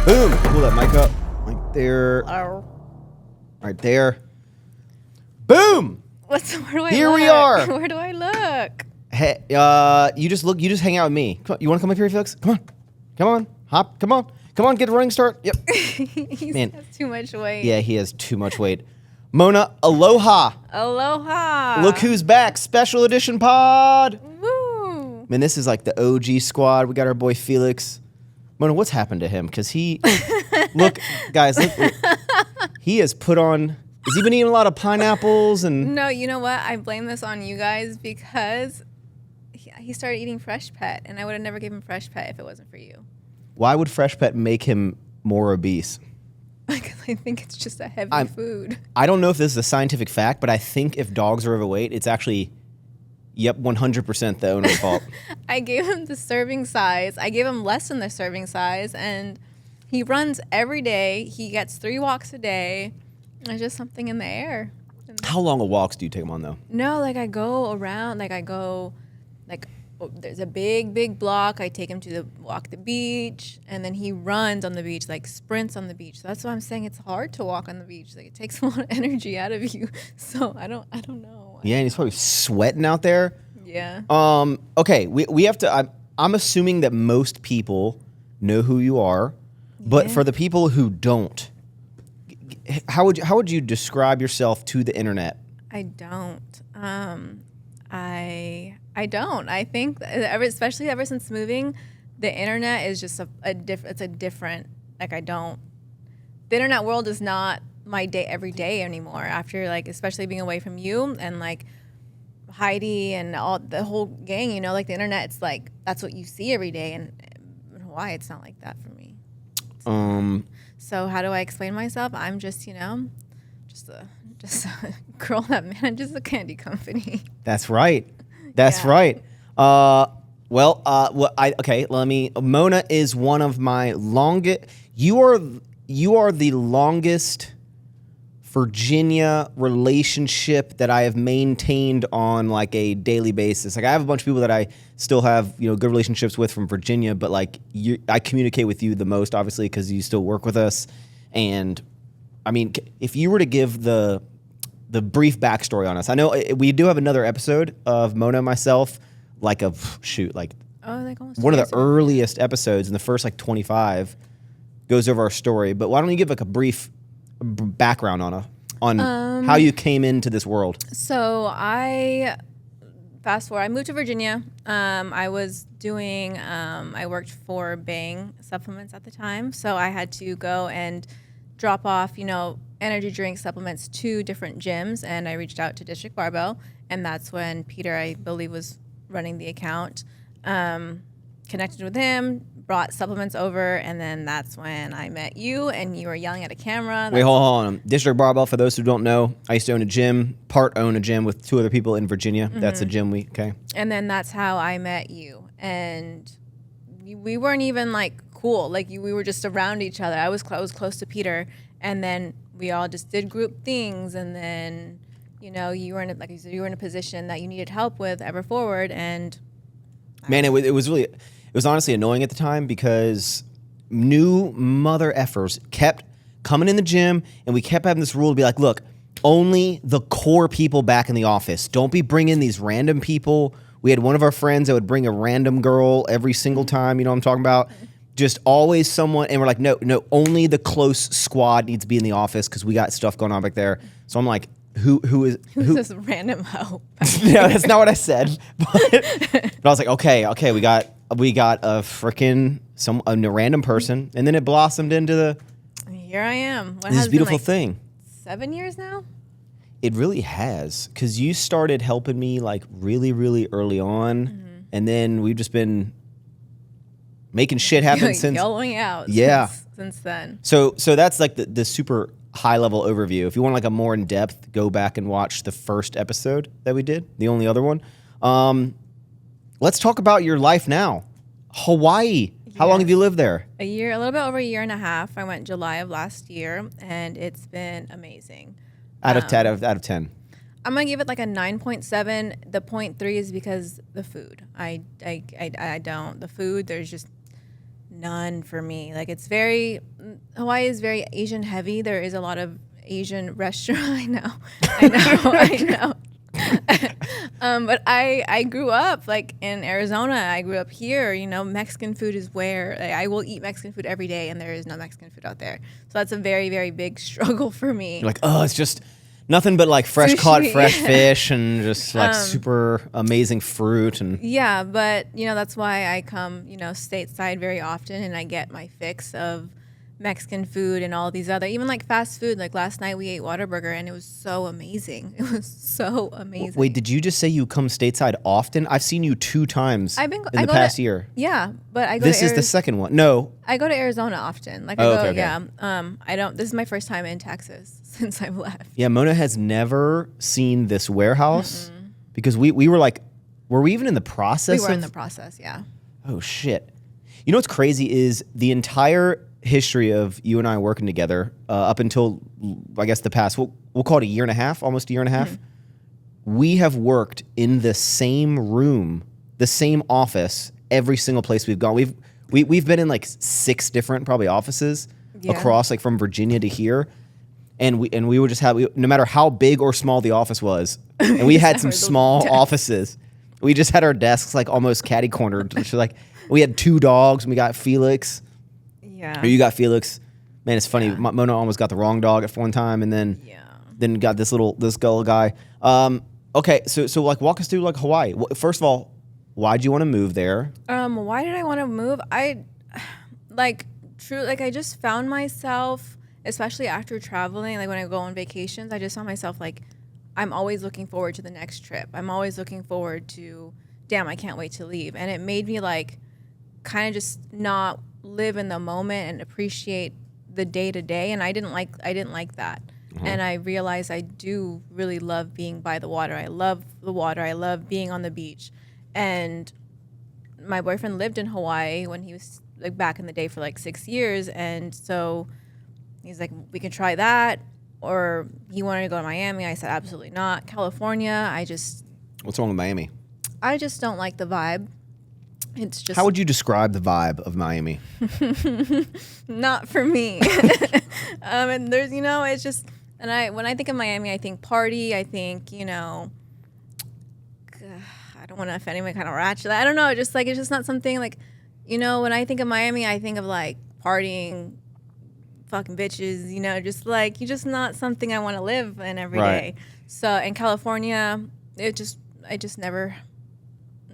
Boom. Pull that mic up. Right there. Hello. Right there. Boom. Where do I Here look? we are. Where do I look? Hey, you just hang out with me. Come on, you want to come up here, Felix? Come on, hop. Come on, get a running start. Yep. He Man. has too much weight. Yeah, he has too much weight. Mona, aloha. Aloha. Look who's back. Special edition pod. Woo. Man, this is like the OG squad. We got our boy Felix. Mona, what's happened to him? Because look, guys, look, he has put on, has he been eating a lot of pineapples and? No, you know what? I blame this on you guys because he started eating Fresh Pet, and I would have never given Fresh Pet if it wasn't for you. Why would Fresh Pet make him more obese? Because I think it's just a heavy food. I don't know if this is a scientific fact, but I think if dogs are overweight, it's actually, 100% the owner's fault. I gave him the serving size. I gave him less than the serving size, and he runs every day. He gets 3 walks a day. There's just something in the air. How long of walks do you take him on, though? No, I go around, there's a big block. I take him to walk the beach, and then he runs on the beach, sprints on the beach. So that's why I'm saying it's hard to walk on the beach. It takes a lot of energy out of you. So I don't know. Yeah, and he's probably sweating out there. Yeah. Okay, we have to. I'm assuming that most people know who you are, but for the people who don't, how would you describe yourself to the internet? I don't. I don't. I think especially ever since moving, the internet is just it's a different. I don't. The internet world is not my day every day anymore. After especially being away from you and Heidi and all the whole gang, the internet. It's that's what you see every day, and why it's not like that for me. So how do I explain myself? I'm just just a girl that manages a candy company. That's right. That's right. Mona is one of my longest. You are the longest Virginia relationship that I have maintained on a daily basis. I have a bunch of people that I still have good relationships with from Virginia, but I communicate with you the most, obviously, because you still work with us. And I mean, if you were to give the brief backstory on us, I know we do have another episode of Mona and myself, one of the earliest episodes in the first 25 goes over our story. But why don't you give a brief background on how you came into this world? So fast forward, I moved to Virginia. I was doing, I worked for Bang Supplements at the time. So I had to go and drop off, energy drink supplements to different gyms. And I reached out to District Barbell. And that's when Peter, I believe, was running the account. Connected with him, brought supplements over, and then that's when I met you, and you were yelling at a camera. Wait, hold on. District Barbell, for those who don't know, I used to own a gym with 2 other people in Virginia. Mm-hmm. That's a gym okay. And then that's how I met you. And we weren't even cool. We were just around each other. I was close to Peter, and then we all just did group things, and then, you were in you were in a position that you needed help with ever forward, and man, it was honestly annoying at the time because new mother effers kept coming in the gym, and we kept having this rule to be look, only the core people back in the office. Don't be bringing these random people. We had one of our friends that would bring a random girl every single time, you know what I'm talking about? Just always someone, and we're no, only the close squad needs to be in the office because we got stuff going on back there. So I'm who's this random hoe? No, that's not what I said. But I was okay, we got a freaking a random person, and then it blossomed into here I am. This beautiful thing. 7 years now? It really has, because you started helping me really, really early on, mm-hmm. and then we've just been making shit happen since. Yelling out. Yeah. Since then. So that's the super high level overview. If you want a more in depth, go back and watch the first episode that we did, the only other one. Let's talk about your life now. Hawaii. Yes. How long have you lived there? A year, a little bit over a year and a half. I went July of last year, and it's been amazing. Out of 10. I'm gonna give it a 9.7. The 0.3 is because the food. I don't. The food, there's just none for me. Like Hawaii is very Asian heavy. There is a lot of Asian restaurant. I know. But I grew up like in Arizona. I grew up here. You know, Mexican food is where like, I will eat Mexican food every day, and there is no Mexican food out there. So that's a very, very big struggle for me. You're like, oh, it's just nothing but like fresh caught fresh fish and just like super amazing fruit and yeah. But you know, that's why I come, you know, stateside very often, and I get my fix of Mexican food and all these other, even like fast food. Like last night we ate Whataburger and it was so amazing. It was so amazing. Wait, did you just say you come stateside often? I've seen you 2 times in the past year. Yeah, but I go. This is the second one. No, I go to Arizona often. Like okay. Yeah. I don't. This is my first time in Texas since I've left. Yeah, Mona has never seen this warehouse because we were like, were we even in the process? We were in the process. Yeah. Oh shit! You know what's crazy is the entire history of you and I working together up until I guess the past we'll call it a year and a half, almost a year and a half. We have worked in the same room, the same office, every single place we've gone. We've been in like 6 different probably offices across like from Virginia to here, and we would just have no matter how big or small the office was, and we had some small offices. We just had our desks like almost catty cornered. Like we had 2 dogs and we got Felix. Yeah. Or you got Felix. Man, it's funny. Yeah. Mona almost got the wrong dog at one time, and then got this little guy. Okay, so like walk us through like Hawaii. First of all, why'd you want to move there? Why did I want to move? I just found myself, especially after traveling, like when I go on vacations, I just found myself like I'm always looking forward to the next trip. I'm always looking forward to, damn, I can't wait to leave. And it made me like kind of just not live in the moment and appreciate the day to day. And I didn't like that. And I realized I do really love being by the water. I love the water. I love being on the beach. And my boyfriend lived in Hawaii when he was like back in the day for like 6 years. And so he's like, we can try that. Or he wanted to go to Miami. I said, absolutely not. California, What's wrong with Miami? I just don't like the vibe. It's just. How would you describe the vibe of Miami? Not for me. And there's, it's just, and when I think of Miami, I think party. I think, I don't want to offend anyone, kind of ratchet. I don't know. Just like, it's just not something like, when I think of Miami, I think of like partying, fucking bitches, just like, you're just not something I want to live in every day. So in California, I just never,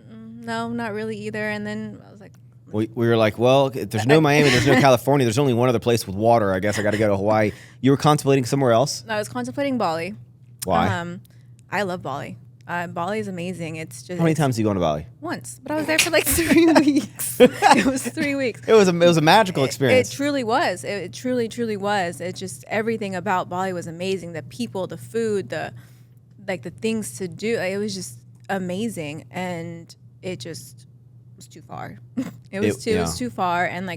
no, not really either. And then I was like, we were like, well, if there's no Miami, there's no California, there's only one other place with water. I guess I got to go to Hawaii. You were contemplating somewhere else? I was contemplating Bali. Why? I love Bali. Bali is amazing. It's just. How many times have you gone to Bali? Once, but I was there for like 3 weeks. It was 3 weeks. It was a magical experience. It truly was. It truly, truly was. It just, everything about Bali was amazing. The people, the food, the things to do. It was just amazing, and it just was too far. It was too far, and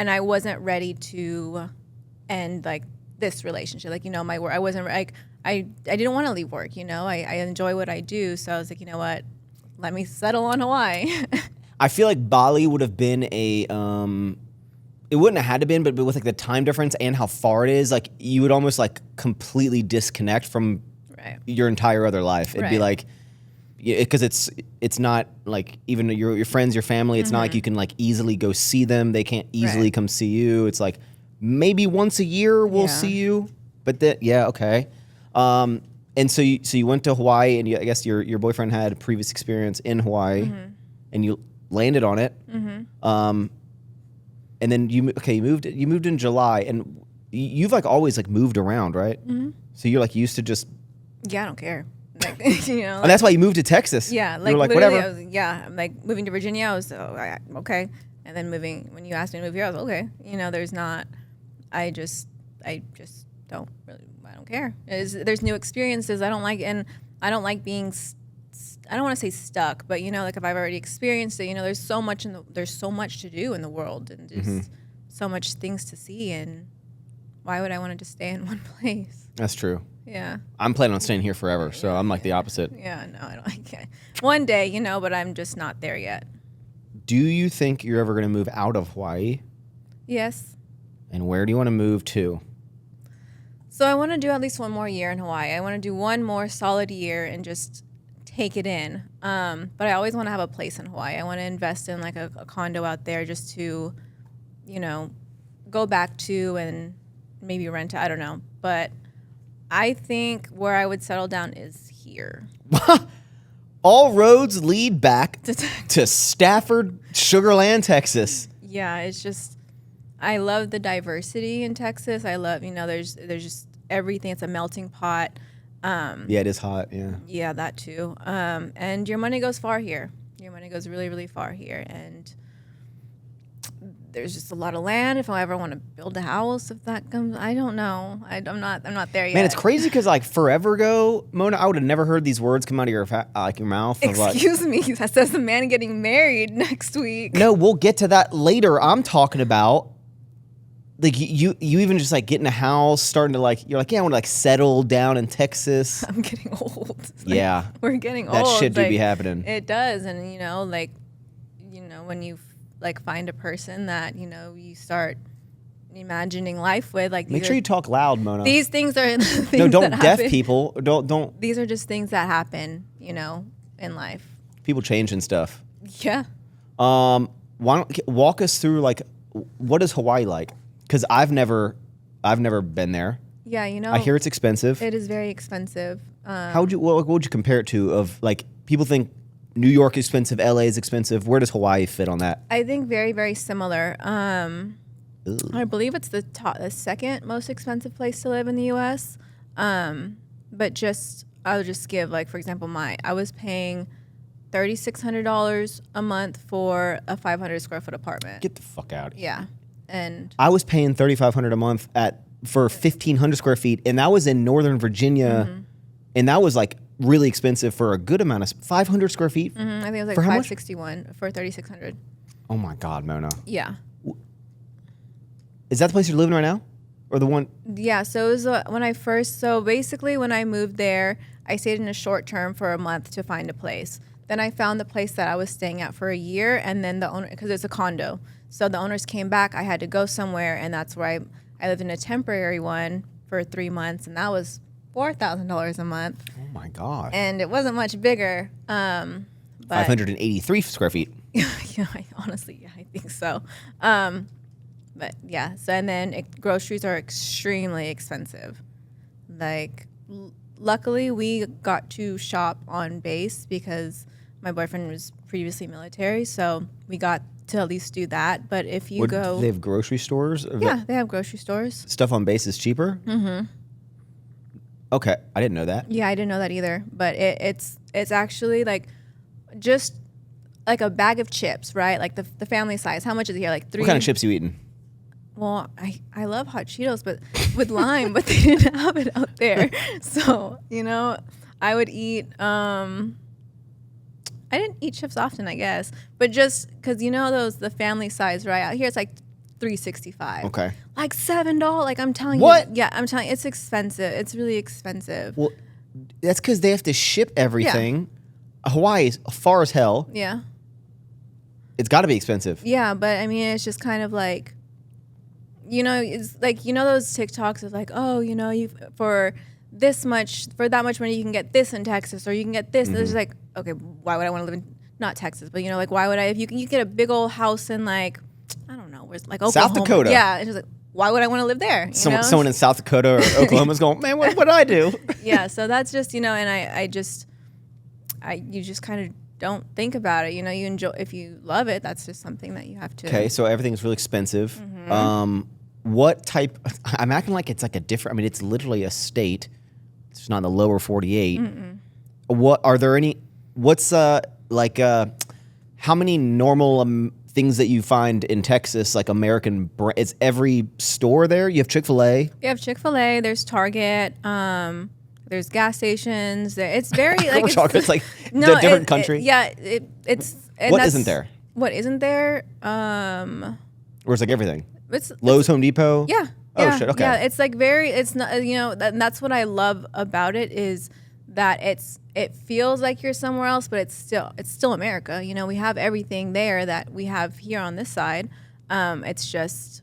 I wasn't ready to end like this relationship. Like my work, I wasn't like. I didn't want to leave work, I enjoy what I do. So I was like, you know what, let me settle on Hawaii. I feel like Bali would have been it wouldn't have had to been, but with like the time difference and how far it is, like you would almost like completely disconnect from your entire other life. It'd be like, because it's not like even your friends, your family, it's not like you can like easily go see them. They can't easily come see you. It's like maybe once a year we'll see you, but okay. And so you went to Hawaii, and I guess your boyfriend had a previous experience in Hawaii, and you landed on it. And then you moved in July, and you've like always like moved around, right? So you're like used to just. Yeah, I don't care. Like, and that's why you moved to Texas. Yeah, like whatever. I'm like moving to Virginia. I was okay, and then when you asked me to move here, I was okay. There's not. I just don't really. I don't care. There's new experiences. I don't like being. I don't want to say stuck, but like if I've already experienced it, there's so much to do in the world, and just so much things to see. And why would I want to just stay in one place? That's true. Yeah. I'm planning on staying here forever, so I'm like the opposite. Yeah, no, I don't like it. One day, but I'm just not there yet. Do you think you're ever going to move out of Hawaii? Yes. And where do you want to move to? So I want to do at least one more year in Hawaii. I want to do one more solid year and just take it in. But I always want to have a place in Hawaii. I want to invest in like a condo out there just to, you know, go back to and maybe rent it. I don't know. But I think where I would settle down is here. All roads lead back to Stafford, Sugar Land, Texas. Yeah, it's just, I love the diversity in Texas. I love, you know, there's just everything. It's a melting pot. Yeah, it is hot. Yeah. Yeah, that too. And your money goes far here. Your money goes really, really far here. And there's just a lot of land. If I ever want to build a house, if that comes, I don't know. I'm not there yet. Man, it's crazy because like forever ago, Mona, I would have never heard these words come out of your your mouth. Excuse me, that says the man getting married next week. No, we'll get to that later. I'm talking about like you even just like getting a house, starting to like, you're like, yeah, I want to like settle down in Texas. I'm getting old. Yeah, we're getting old. That shit do like, be happening. It does, and you know, like, you know, when you like find a person that, you know, you start imagining life with, like, make sure you talk loud, Mona. These things are things no, don't that deaf happen. people. Don't. These are just things that happen, you know, in life. People change and stuff. Yeah. Why don't walk us through like what is Hawaii like? Because I've never been there. Yeah, you know, I hear it's expensive. It is very expensive. What would you compare it to? Of like people think New York is expensive, LA is expensive. Where does Hawaii fit on that? I think very, very similar. I believe it's the second most expensive place to live in the U.S. But I'll just give, like, for example, I was paying $3,600 a month for a 500 square foot apartment. Get the fuck out of here. Yeah, and I was paying $3,500 a month for 1,500 square feet, and that was in Northern Virginia, and that was like really expensive for a good amount of 500 square feet. I think it was like for how much? $561 for 3,600. Oh my God, Mona. Yeah. Is that the place you're living right now, or the one? Yeah. So it was basically when I moved there, I stayed in a short term for a month to find a place. Then I found the place that I was staying at for a year, and then the owner, because it's a condo, so the owners came back. I had to go somewhere, and that's where I lived in a temporary one for 3 months, and that was $4,000 a month. Oh my God. And it wasn't much bigger. But 583 square feet. yeah, honestly, I think so. But yeah, so and then groceries are extremely expensive. Like, luckily we got to shop on base because my boyfriend was previously military, so we got to at least do that. But if you go, they have grocery stores. Yeah, they have grocery stores. Stuff on base is cheaper. Mm-hmm. Okay, I didn't know that. Yeah, I didn't know that either. But it's actually like just like a bag of chips, right? Like the family size. How much is it here? Like 3. What kind of chips you eating? Well, I love hot Cheetos, but with lime, but they didn't have it out there. So, you know, I would eat, I didn't eat chips often, I guess, but just because, you know, the family size, right? Out here, it's like $3.65. Okay. Like $7. Like, I'm telling What? you. Yeah, I'm telling you, it's expensive. It's really expensive. Well, that's because they have to ship everything. Yeah. Hawaii is far as hell. Yeah. It's got to be expensive. Yeah, but I mean, it's just kind of like, you know, it's like, you know, those TikToks of like, oh, you know, for that much money, you can get this in Texas, or you can get this. Mm-hmm. And it's like, okay, why would I want to live in, not Texas, but, you know, like, why would I, if you get a big old house in, like, I don't know, where's, like, Oklahoma. South Dakota. Yeah. It's just like, why would I want to live there? Someone in South Dakota or Oklahoma's going, man, what did I do? Yeah. So that's just, you know, and you just kind of don't think about it. You know, you enjoy, if you love it, that's just something that you have to. Okay. So everything's really expensive. Mm-hmm. What type, I'm acting like it's like a different, I mean, it's literally a state. It's just not in the lower 48. Mm-mm. How many normal things that you find in Texas, like American, is every store there? You have Chick-fil-A? You have Chick-fil-A, there's Target, there's gas stations. It's very, like, it's like a different country? It's. What isn't there? What isn't there? Where it's like everything? It's Lowe's, Home Depot? Yeah. Oh, shit, okay. Yeah, it's like it's not, you know, and that's what I love about it is that it feels like you're somewhere else, but it's still America. You know, we have everything there that we have here on this side. It's just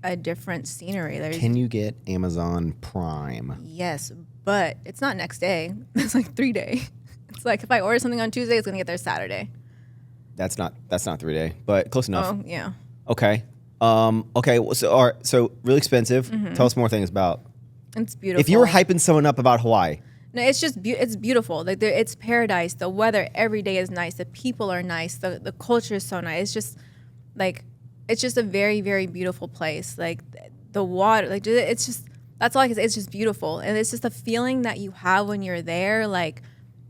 a different scenery. Can you get Amazon Prime? Yes, but it's not next day. It's like 3 day. It's like if I order something on Tuesday, it's gonna get there Saturday. That's not 3 day, but close enough. Oh yeah. Okay. Okay. So all right. So really expensive. Tell us more things about. It's beautiful. If you were hyping someone up about Hawaii. No, it's just it's beautiful. Like it's paradise. The weather every day is nice. The people are nice. The culture is so nice. It's just like it's just a very, very beautiful place. Like the water, like it's just that's all I can say. It's just beautiful, and it's just a feeling that you have when you're there. Like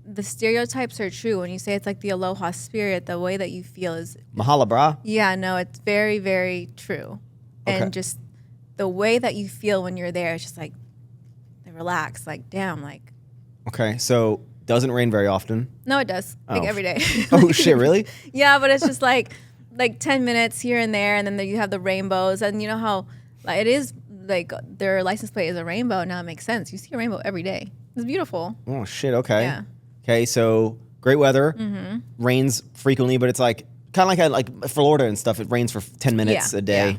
the stereotypes are true when you say it's like the aloha spirit. The way that you feel is Mahala, brah. Yeah, no, it's very, very true, and just the way that you feel when you're there, it's just like relax. Like damn, like. Okay, so doesn't rain very often. No, it does. Like every day. Oh shit, really? Yeah, but it's just like 10 minutes here and there, and then you have the rainbows, and you know how like it is like their license plate is a rainbow. Now it makes sense. You see a rainbow every day. It's beautiful. Oh shit. Okay. Yeah. Okay, so great weather, rains frequently, but it's like kind of like Florida and stuff. It rains for 10 minutes a day.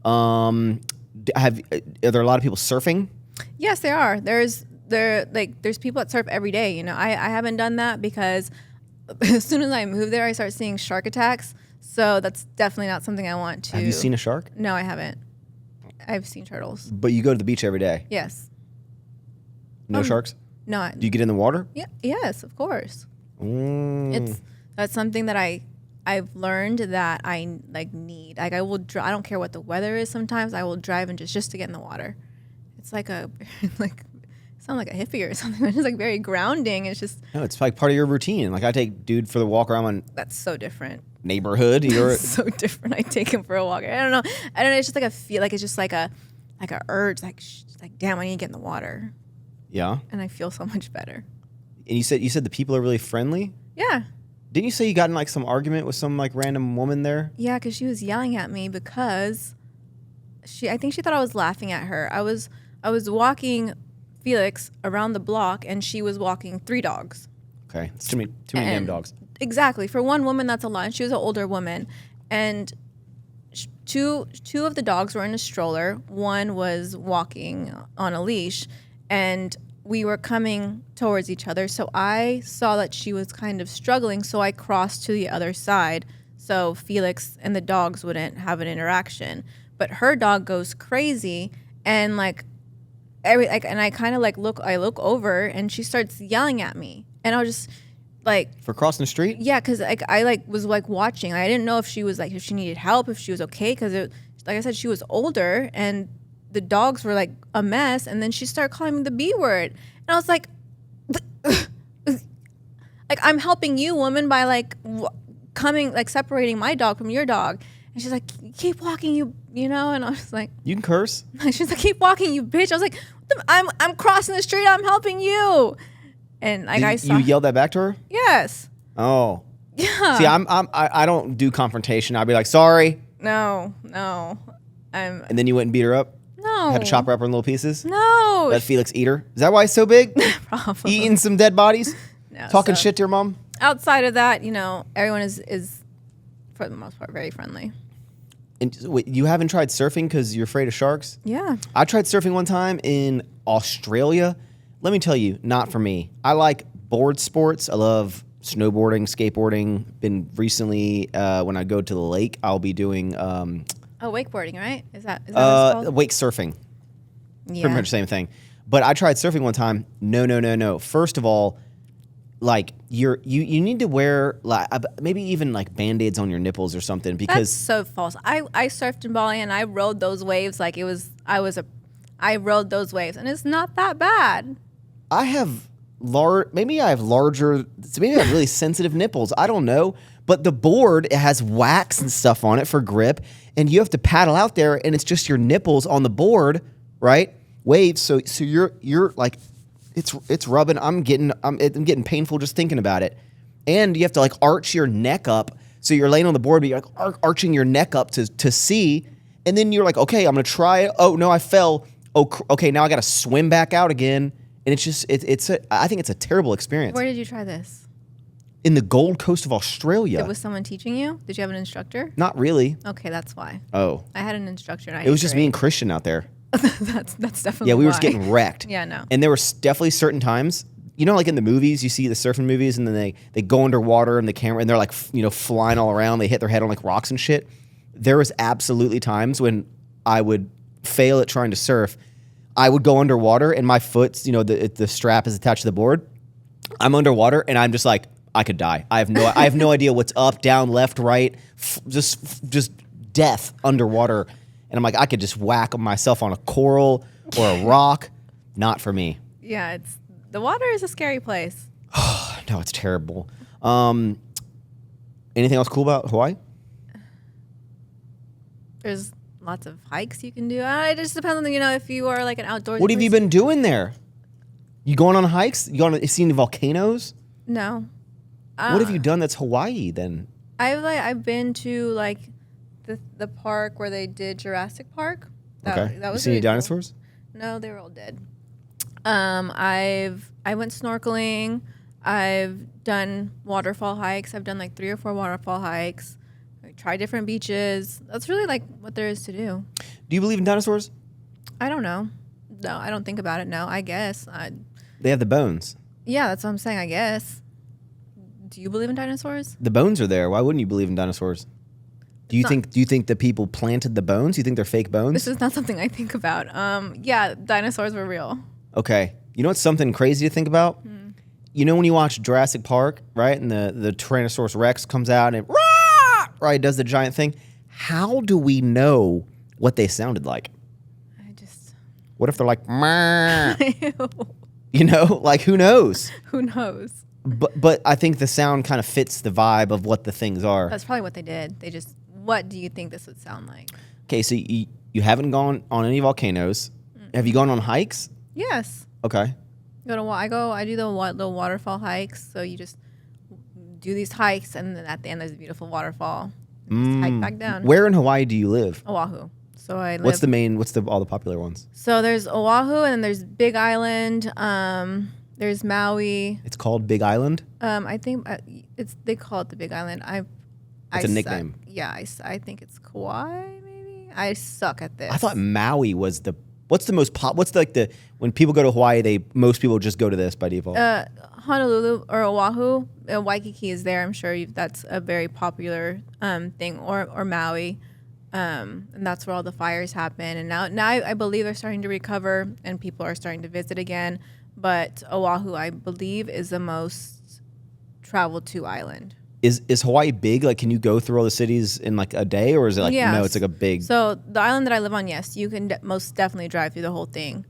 Yeah. Are there a lot of people surfing? Yes, there are. There's people that surf every day. You know, I haven't done that because as soon as I moved there, I start seeing shark attacks. So that's definitely not something I want to. Have you seen a shark? No, I haven't. I've seen turtles. But you go to the beach every day? Yes. No sharks? No. Do you get in the water? Yeah. Yes, of course. That's something that I've learned that I like need. Like I will. I don't care what the weather is. Sometimes I will drive and just to get in the water. It's like sound like a hippie or something. It's like very grounding. It's just no. It's like part of your routine. Like I take dude for the walk around my that's so different neighborhood. That's so different. I take him for a walk. I don't know. It's just like a feel. Like it's just like a urge. Like damn, I need to get in the water. Yeah. And I feel so much better. And you said the people are really friendly. Yeah. Didn't you say you got in like some argument with some like random woman there? Yeah, because she was yelling at me because I think she thought I was laughing at her. I was walking Felix around the block, and she was walking 3 dogs. Okay, it's too many damn dogs. Exactly. For one woman, that's a lot. And she was an older woman, and two of the dogs were in a stroller. One was walking on a leash, and we were coming towards each other. So I saw that she was kind of struggling, so I crossed to the other side so Felix and the dogs wouldn't have an interaction. But her dog goes crazy, and and I kind of I look over, and she starts yelling at me, and I was just like for crossing the street. Yeah, because I was watching. I didn't know if she was if she needed help, if she was okay, because like I said, she was older, and the dogs were like a mess, and then she started calling me the B word, and I was like, I'm helping you, woman, by coming separating my dog from your dog. And she's like, keep walking, you know? And I was like... You can curse. She's like, keep walking, you bitch. I was like, I'm crossing the street. I'm helping you. And I saw... You yelled that back to her? Yes. Oh. Yeah. See, I don't do confrontation. I'd be like, sorry. No. And then you went and beat her up? No. Had to chop her up in little pieces? No. Let Felix eat her? Is that why he's so big? Probably. Eating some dead bodies? No. Talking shit to your mom? Outside of that, everyone is for the most part very friendly. And wait, you haven't tried surfing because you're afraid of sharks? Yeah. I tried surfing one time in Australia. Let me tell you, not for me. I like board sports. I love snowboarding, skateboarding. Been recently, when I go to the lake, I'll be doing... wakeboarding, right? Is that what it's called? Wake surfing. Yeah. Pretty much the same thing. But I tried surfing one time. No. First of all, you need to wear maybe even Band-Aids on your nipples or something because that's so false. I surfed in Bali and I rode those waves I rode those waves and it's not that bad. Maybe I have really sensitive nipples. I don't know. But the board, it has wax and stuff on it for grip, and you have to paddle out there, and it's just your nipples on the board, right? Waves. So you're like, it's rubbing. I'm getting painful just thinking about it, and you have to arch your neck up. So you're laying on the board, but you're arching your neck up to see, and then you're like, okay, I'm gonna try it. Oh no, I fell. Oh, okay, now I got to swim back out again. and it's just I think it's a terrible experience. Where did you try this? In the Gold Coast of Australia. Was someone teaching you? Did you have an instructor? Not really. Okay, that's why. Oh. I had an instructor. And It was just me and Christian out there. that's definitely Yeah, we were why. just getting wrecked. Yeah, no. And there were definitely certain times, you know, like in the movies, you see the surfing movies, and then they go underwater and the camera, and they're like, flying all around. They hit their head on like rocks and shit. There was absolutely times when I would fail at trying to surf. I would go underwater, and my foot, the strap is attached to the board. I'm underwater, and I'm just like, I could die. I have no idea what's up, down, left, right, just death underwater. And I'm like, I could just whack myself on a coral or a rock. Not for me. Yeah, the water is a scary place. No, it's terrible. Anything else cool about Hawaii? There's lots of hikes you can do. It just depends on if you are like an outdoorsy. What have you been doing there? You going on hikes? You seen the volcanoes? No. What have you done that's Hawaii then? I've been to like the park where they did Jurassic Park. Okay. That was you seen any really cool. dinosaurs? No, they were all dead. I went snorkeling. I've done waterfall hikes. I've done like 3 or 4 waterfall hikes. I tried different beaches. That's really like what there is to do. Do you believe in dinosaurs? I don't know. No, I don't think about it. No, I guess. They have the bones. Yeah, that's what I'm saying. I guess. Do you believe in dinosaurs? The bones are there. Why wouldn't you believe in dinosaurs? Do you think the people planted the bones? Do you think they're fake bones? This is not something I think about. Yeah, dinosaurs were real. Okay. You know what's something crazy to think about? You know when you watch Jurassic Park, right? And the Tyrannosaurus Rex comes out and right, does the giant thing. How do we know what they sounded like? What if they're like, like who knows? Who knows? But I think the sound kind of fits the vibe of what the things are. That's probably what they did. What do you think this would sound like? Okay, so you haven't gone on any volcanoes. Have you gone on hikes? Yes. Okay. I do the waterfall hikes. So you just do these hikes, and then at the end there's a beautiful waterfall. Just hike back down. Where in Hawaii do you live? Oahu. So I live. What's all the popular ones? So there's Oahu, and then there's Big Island. There's Maui. It's called Big Island? I think they call it the Big Island. It's a nickname. Yeah, I think it's Kauai, maybe. I suck at this. I thought Maui was when people go to Hawaii, most people just go to this by default. Honolulu or Oahu, Waikiki is there. I'm sure that's a very popular thing, or Maui, and that's where all the fires happen. And now I believe they're starting to recover, and people are starting to visit again. But Oahu, I believe, is the most traveled to island. Is Hawaii big? Like, can you go through all the cities in like a day, or is it like no? It's like a big. So the island that I live on, yes, you can most definitely drive through the whole thing.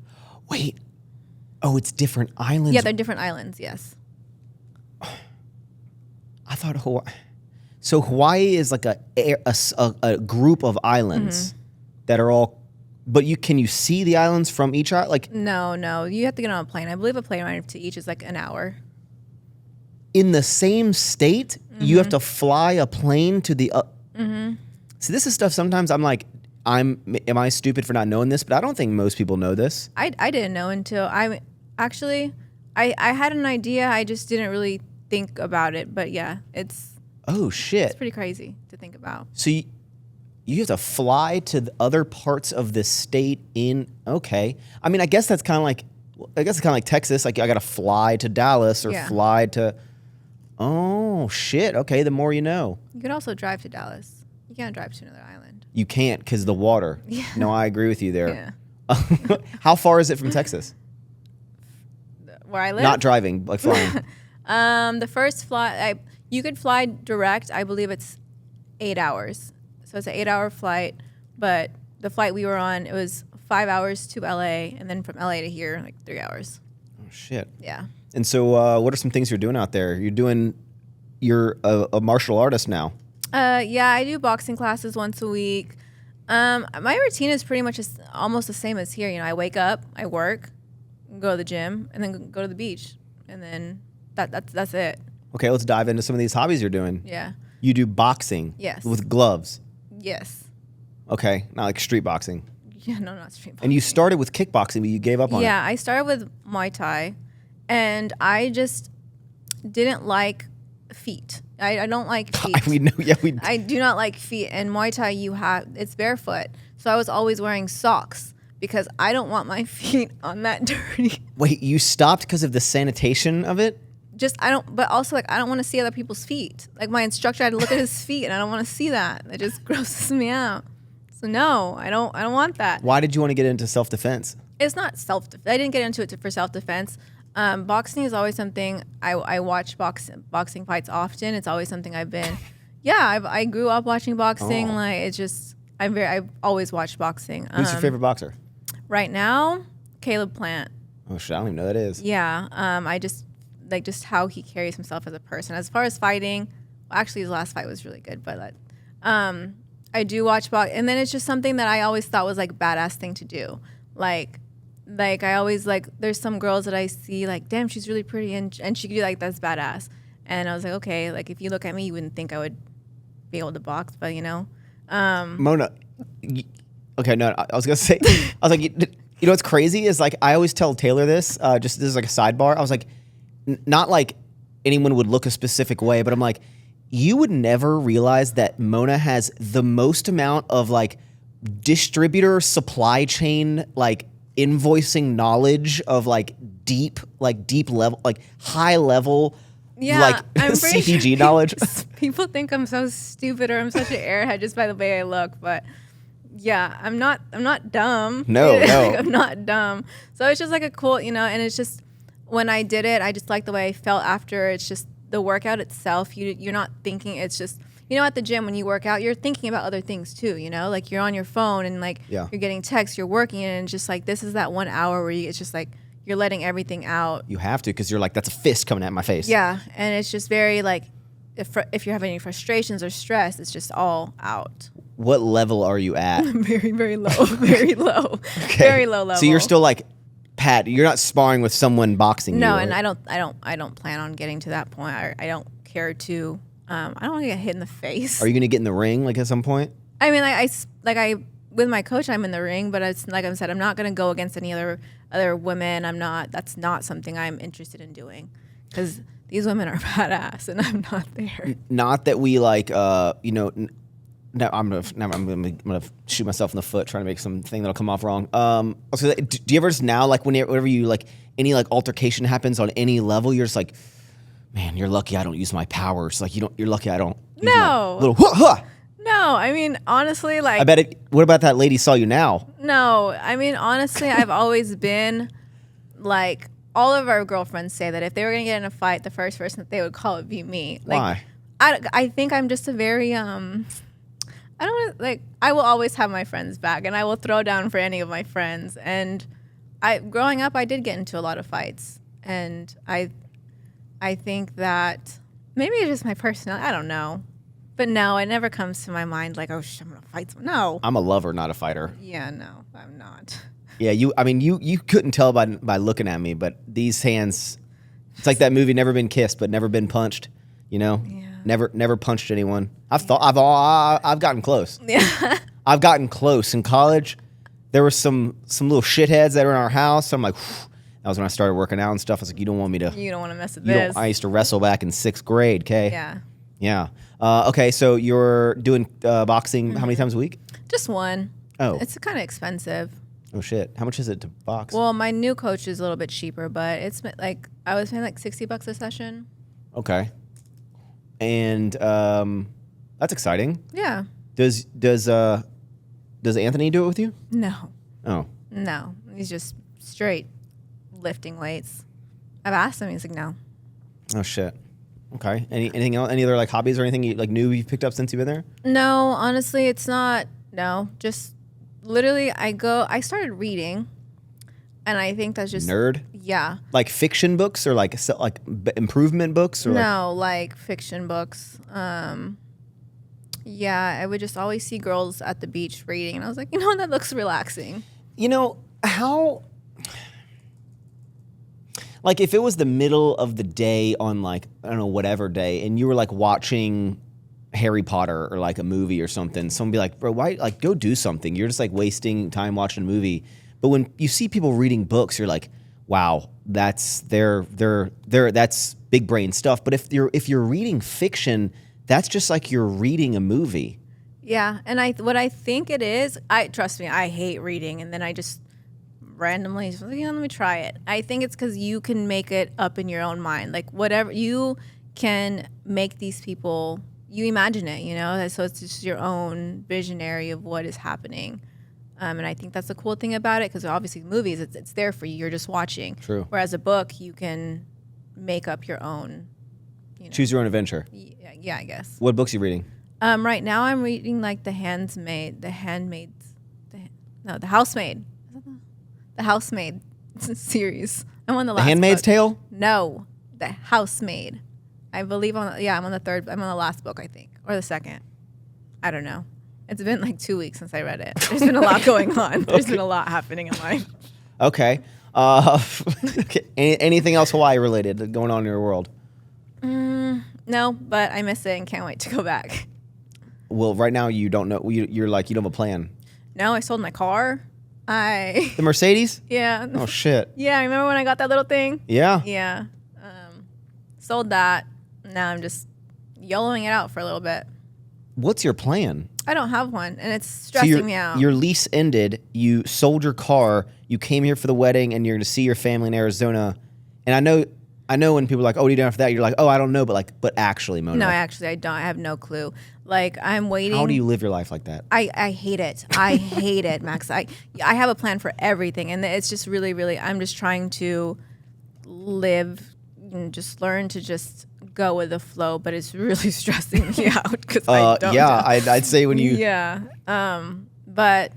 Wait, it's different islands. Yeah, they're different islands. Yes. I thought Hawaii. So Hawaii is like a group of islands that are all. But can you see the islands from each island? Like no, you have to get on a plane. I believe a plane ride to each is like an hour. In the same state, you have to fly a plane to the. See, this is stuff. Sometimes I'm like, am I stupid for not knowing this? But I don't think most people know this. I didn't know until I had an idea. I just didn't really think about it. But yeah, it's. Oh shit! It's pretty crazy to think about. So you have to fly to the other parts of the state okay. I mean, I guess it's kind of like Texas. Like I got to fly to Dallas or fly to. Oh shit! Okay, the more you know. You could also drive to Dallas. You can't drive to another island. You can't because the water. Yeah. No, I agree with you there. Yeah. How far is it from Texas? Where I live? Not driving, like flying. The first flight, you could fly direct. I believe it's 8 hours. So it's an 8-hour flight. But the flight we were on, it was 5 hours to LA, and then from LA to here, like 3 hours. Oh shit. Yeah. And so, what are some things you're doing out there? You're a martial artist now. Yeah, I do boxing classes once a week. My routine is pretty much almost the same as here. I wake up, I work, go to the gym, and then go to the beach, and then that's it. Okay, let's dive into some of these hobbies you're doing. Yeah. You do boxing. Yes. With gloves. Yes. Okay, not like street boxing. Yeah, no, not street boxing. And you started with kickboxing, but you gave up on it. Yeah, I started with Muay Thai, and I just didn't like feet. I don't like feet. We know, yeah, I do not like feet. And Muay Thai, it's barefoot. So I was always wearing socks because I don't want my feet on that dirty. Wait, you stopped because of the sanitation of it? But also like, I don't want to see other people's feet. Like my instructor had to look at his feet and I don't want to see that. It just grosses me out. So no, I don't want that. Why did you want to get into self-defense? It's not I didn't get into it for self-defense. Boxing is always something I watch boxing fights often. It's always something I've been. Yeah, I grew up watching boxing. Like it's just I've always watched boxing. Who's your favorite boxer? Right now, Caleb Plant. Oh shit, I don't even know who that is. Yeah, I just like just how he carries himself as a person. As far as fighting, well, actually his last fight was really good, but I do watch boxing, and then it's just something that I always thought was like badass thing to do. Like I always there's some girls that I see like, damn, she's really pretty and she could do like that's badass. And I was like, okay, like if you look at me, you wouldn't think I would be able to box, but you know. Mona, okay, no, I was gonna say, I was like, you know what's crazy is like I always tell Taylor this. This is like a sidebar. I was like, not like anyone would look a specific way, but I'm like, you would never realize that Mona has the most amount of like distributor supply chain like invoicing knowledge of like deep level, like high level, like I'm CPG knowledge. People think I'm so stupid or I'm such an airhead just by the way I look, but yeah, I'm not dumb. No. Like, I'm not dumb. So it's just like a cool, you know, and it's just when I did it, I just liked the way I felt after. It's just the workout itself. You're not thinking. It's just, you know, at the gym when you work out, you're thinking about other things too. You know, like you're on your phone and like you're getting texts, you're working, and just like this is that 1 hour where it's just like you're letting everything out. You have to, because you're like, that's a fist coming at my face. Yeah, and it's just very like if you're having any frustrations or stress, it's just all out. What level are you at? Very, very low. Very low. Okay. Very low level. So you're still like, Pat, you're not sparring with someone boxing no, you. And I don't plan on getting to that point. I don't care to. I don't want to get hit in the face. Are you gonna get in the ring like at some point? I mean, I with my coach, I'm in the ring, but it's like I said, I'm not gonna go against any other women. I'm not. That's not something I'm interested in doing because these women are badass, and I'm not there. Not that we like, you know. No, I'm gonna shoot myself in the foot trying to make something that'll come off wrong. So do you ever just now, like whenever you like any like altercation happens on any level, you're just like, man, you're lucky I don't use my powers. Like you're lucky I don't. Use my little No, I mean honestly, like I bet it. What about that lady saw you now? No, I mean honestly, I've always been like all of our girlfriends say that if they were gonna get in a fight, the first person that they would call would be me. Like, why? I think I'm just a very I don't want to, like, I will always have my friends back and I will throw down for any of my friends. And growing up, I did get into a lot of fights. And I think that maybe it's just my personality. I don't know. But no, it never comes to my mind like, oh, I'm going to fight someone. No. I'm a lover, not a fighter. Yeah, no, I'm not. Yeah, you couldn't tell by looking at me, but these hands, it's like that movie Never Been Kissed, but Never Been Punched, you know? Yeah. Never punched anyone. I've gotten close. Yeah. I've gotten close in college. There were some little shitheads that were in our house. So I'm like, whew. That was when I started working out and stuff. I was like, you don't want me to. You don't want to mess with this. I used to wrestle back in 6th grade. Okay. Yeah. Yeah. Okay. So you're doing boxing how many times a week? Just one. Oh. It's kind of expensive. Oh shit. How much is it to box? Well, my new coach is a little bit cheaper, but it's like I was paying like $60 a session. Okay. And that's exciting. Yeah. Does Anthony do it with you? No. Oh. No. He's just straight lifting weights. I've asked him. He's like, no. Oh shit. Okay. Anything else? Any other like hobbies or anything new you've picked up since you've been there? No, honestly, it's not. No, just literally, I started reading, and I think that's just nerd. Yeah. Like fiction books or like improvement books or no, like fiction books. Yeah, I would just always see girls at the beach reading, and I was like, you know, that looks relaxing. You know how. Like if it was the middle of the day on like I don't know whatever day, and you were like watching Harry Potter or like a movie or something, someone be like, bro, why, like, go do something. You're just like wasting time watching a movie. But when you see people reading books, you're like, wow, that's that's big brain stuff. But if you're reading fiction, that's just like you're reading a movie. Yeah, and what I think it is, trust me, I hate reading, and then I just randomly, let me try it. I think it's because you can make it up in your own mind, like whatever you can make these people, you imagine it, so it's just your own visionary of what is happening. And I think that's the cool thing about it, because obviously movies, it's there for you. You're just watching. True. Whereas a book, you can make up your own. Choose your own adventure. Yeah, I guess. What books are you reading? Right now I'm reading like the Housemaid series. I'm on the last. The Handmaid's book. Tale? No, the Housemaid. I believe I'm on the third. I'm on the last book, I think, or the second. I don't know. It's been like 2 weeks since I read it. There's been a lot going on. There's been a lot happening in life. Okay. Anything else Hawaii related going on in your world? No, but I miss it and can't wait to go back. Well, right now you don't know. You're like, you don't have a plan. No, I sold my car. The Mercedes? Yeah. Oh, shit. Yeah, remember when I got that little thing? Yeah. Yeah. Sold that. Now I'm just YOLOing it out for a little bit. What's your plan? I don't have one, and it's stressing me out. Your lease ended. You sold your car. You came here for the wedding, and you're going to see your family in Arizona. And I know when people are like, "Oh, what are you doing after that?" You're like, "Oh, I don't know," but actually, Mona. No, actually, I don't. I have no clue. Like, I'm waiting. How do you live your life like that? I hate it. I hate it, Max. I have a plan for everything, and it's just really, really. I'm just trying to live and just learn to just go with the flow, but it's really stressing me out because I don't. Yeah, I'd say when you. Yeah. But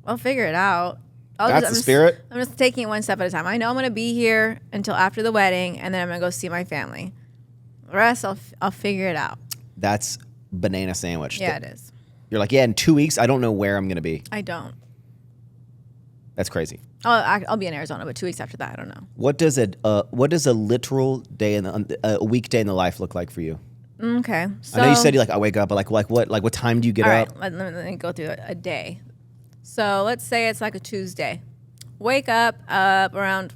I'll figure it out. That's the spirit. I'm just taking it one step at a time. I know I'm going to be here until after the wedding, and then I'm going to go see my family. The rest, I'll figure it out. That's banana sandwich. Yeah, it is. You're like, yeah, in 2 weeks, I don't know where I'm going to be. I don't. That's crazy. I'll be in Arizona, but 2 weeks after that, I don't know. What does a literal day a weekday in the life look like for you? Okay. So, I know you said I wake up, but what time do you get up? All right, let me go through a day. So let's say it's like a Tuesday. Wake up around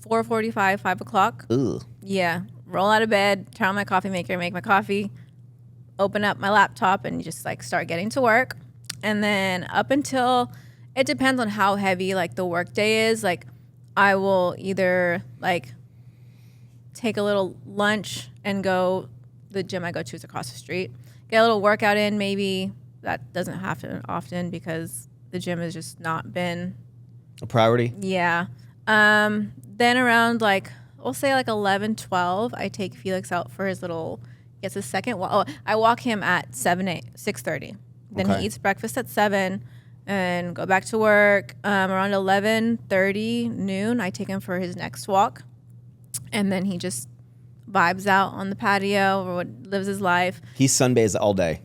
4:45, 5 o'clock. Ugh. Yeah. Roll out of bed, turn on my coffee maker, make my coffee, open up my laptop, and just start getting to work. And then up until, it depends on how heavy the work day is. I will either take a little lunch and go, the gym I go to is across the street, get a little workout in. Maybe that doesn't happen often because the gym has just not been a priority. Yeah. Then around we'll say 11, 12, I take Felix out for his little, gets his second walk. Oh, I walk him at 6:30. Then Okay. he eats breakfast at 7 and go back to work. Around 11:30, noon, I take him for his next walk. And then he just vibes out on the patio or lives his life. He sunbathes all day.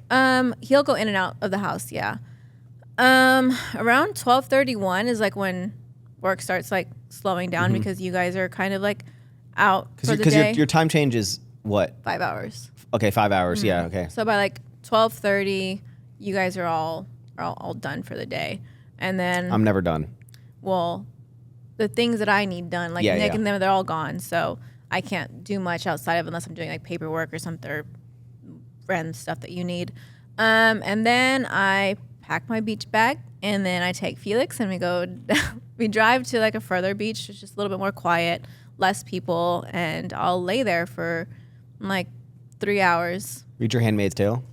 He'll go in and out of the house, yeah. Around 12:31 is when work starts slowing down because you guys are kind of out for the day. Because your time change is what? 5 hours. Okay, 5 hours. Yeah, okay. So by 12:30, you guys are all done for the day, and then I'm never done. well, the things that I need done, Nick yeah. and them, they're all gone. So I can't do much outside of unless I'm doing paperwork or something or random stuff that you need. And then I pack my beach bag, and then I take Felix and we go. We drive to a further beach, it's just a little bit more quiet, less people, and I'll lay there for 3 hours. Read your Handmaid's Tale.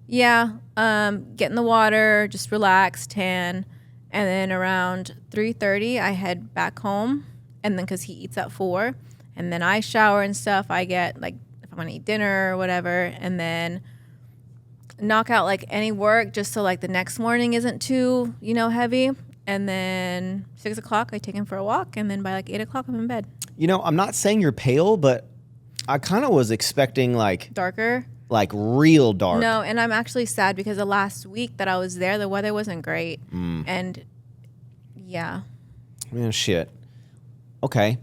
Yeah, get in the water, just relax, tan, and then around 3:30 I head back home, and then because he eats at 4, and then I shower and stuff. I get if I want to eat dinner or whatever, and then knock out any work just so the next morning isn't too heavy. And then 6 o'clock I take him for a walk, and then by 8 o'clock I'm in bed. I'm not saying you're pale, but I kind of was expecting Darker. Real dark. No, and I'm actually sad because the last week that I was there, the weather wasn't great. And yeah. Man, shit. Okay.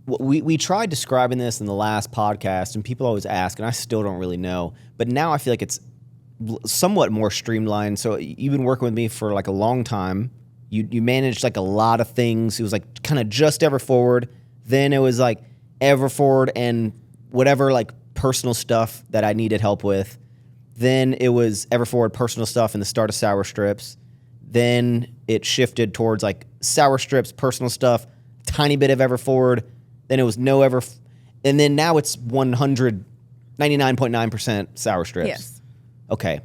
we tried describing this in the last podcast, and people always ask, and I still don't really know. But now I feel like it's somewhat more streamlined. So you've been working with me for like a long time. You managed like a lot of things. It was like kind of just EverForward. Then it was like EverForward and whatever like personal stuff that I needed help with. Then it was EverForward personal stuff and the start of Sour Strips. Then it shifted towards like Sour Strips, personal stuff, tiny bit of EverForward. Then it was and then now it's 199.9% Sour Strips. Yes. Okay.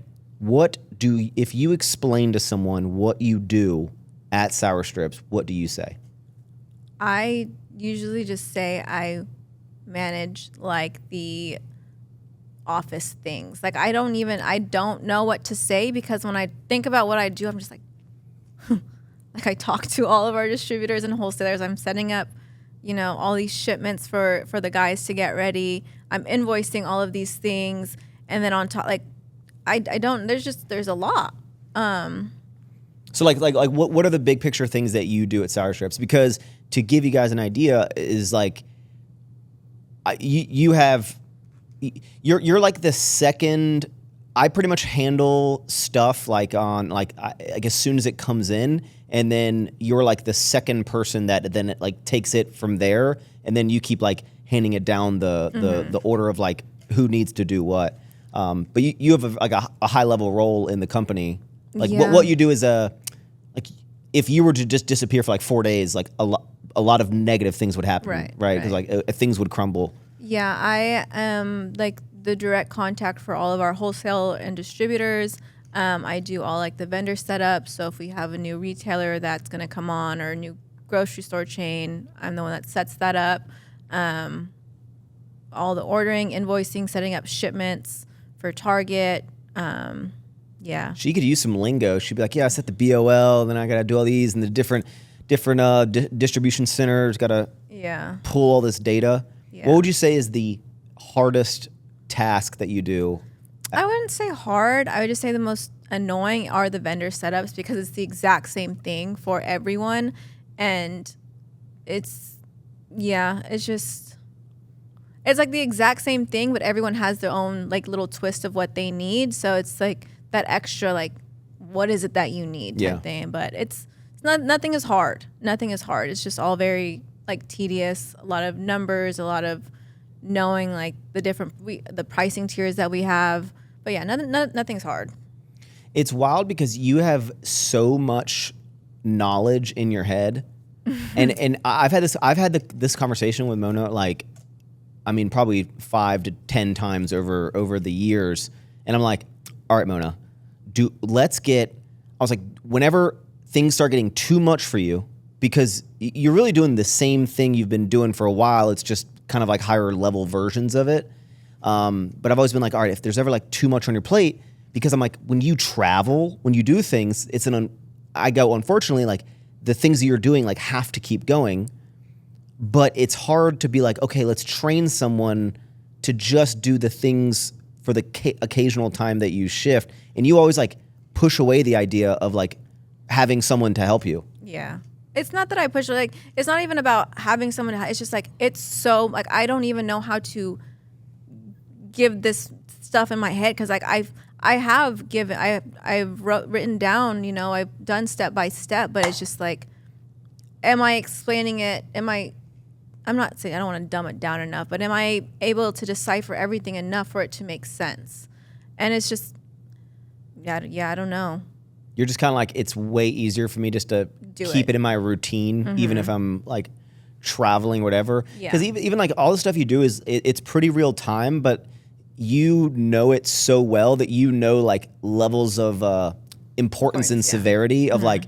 If you explain to someone what you do at Sour Strips, what do you say? I usually just say I manage like the office things. Like I don't know what to say, because when I think about what I do, I'm just like, like I talk to all of our distributors and wholesalers. I'm setting up, all these shipments for the guys to get ready. I'm invoicing all of these things. And then on top, like I don't, there's a lot. So like what are the big picture things that you do at Sour Strips? Because to give you guys an idea is like, you're like the second. I pretty much handle stuff like on like as soon as it comes in, and then you're like the second person that then it like takes it from there, and then you keep like handing it down the order of like who needs to do what. But you have a high level role in the company. Like what you do is like if you were to just disappear for like 4 days, like a lot of negative things would happen, right? Because like things would crumble. Yeah, I am like the direct contact for all of our wholesale and distributors. I do all like the vendor setup. So if we have a new retailer that's going to come on, or a new grocery store chain, I'm the one that sets that up. All the ordering, invoicing, setting up shipments for Target. Yeah. She could use some lingo. She'd be like, yeah, I set the BOL, then I got to do all these, and the different distribution centers, got to pull all this data. Yeah. What would you say is the hardest task that you do? I wouldn't say hard. I would just say the most annoying are the vendor setups, because it's the exact same thing for everyone. And it's like the exact same thing, but everyone has their own like little twist of what they need. So it's like that extra, like, what is it that you need type thing. But it's not, nothing is hard. Nothing is hard. It's just all very like tedious, a lot of numbers, a lot of knowing like the pricing tiers that we have. But yeah, nothing's hard. It's wild because you have so much knowledge in your head. and I've had this conversation with Mona, like, I mean, probably 5 to 10 times over the years. And I'm like, all right, Mona, I was like, whenever things start getting too much for you, because you're really doing the same thing you've been doing for a while, it's just kind of like higher level versions of it. But I've always been like, all right, if there's ever like too much on your plate, because I'm like, when you travel, when you do things, I go, unfortunately, like the things that you're doing like have to keep going, but it's hard to be like, okay, let's train someone to just do the things for the occasional time that you shift. And you always like push away the idea of like having someone to help you. Yeah. It's not that I push, like, it's not even about having someone to, it's just like, it's so, like, I don't even know how to give this stuff in my head, because like I've written down, I've done step by step, but it's just like, am I explaining it? I'm not saying I don't want to dumb it down enough, but am I able to decipher everything enough for it to make sense? And it's just, I don't know. You're just kind of like, it's way easier for me just to keep it in my routine, even if I'm like traveling, whatever. Because even like all the stuff you do it's pretty real time, but you know it so well that you know like levels of importance and severity of like,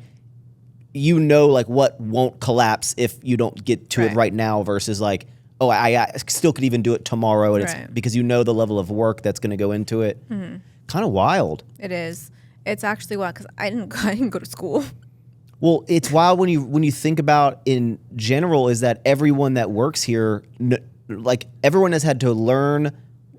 like what won't collapse if you don't get to it right now, versus like, oh, I still could even do it tomorrow, and it's because you know the level of work that's going to go into it. Kind of wild. It is. It's actually wild because I didn't go to school. Well, it's wild when you think about in general is that everyone that works here, like everyone has had to learn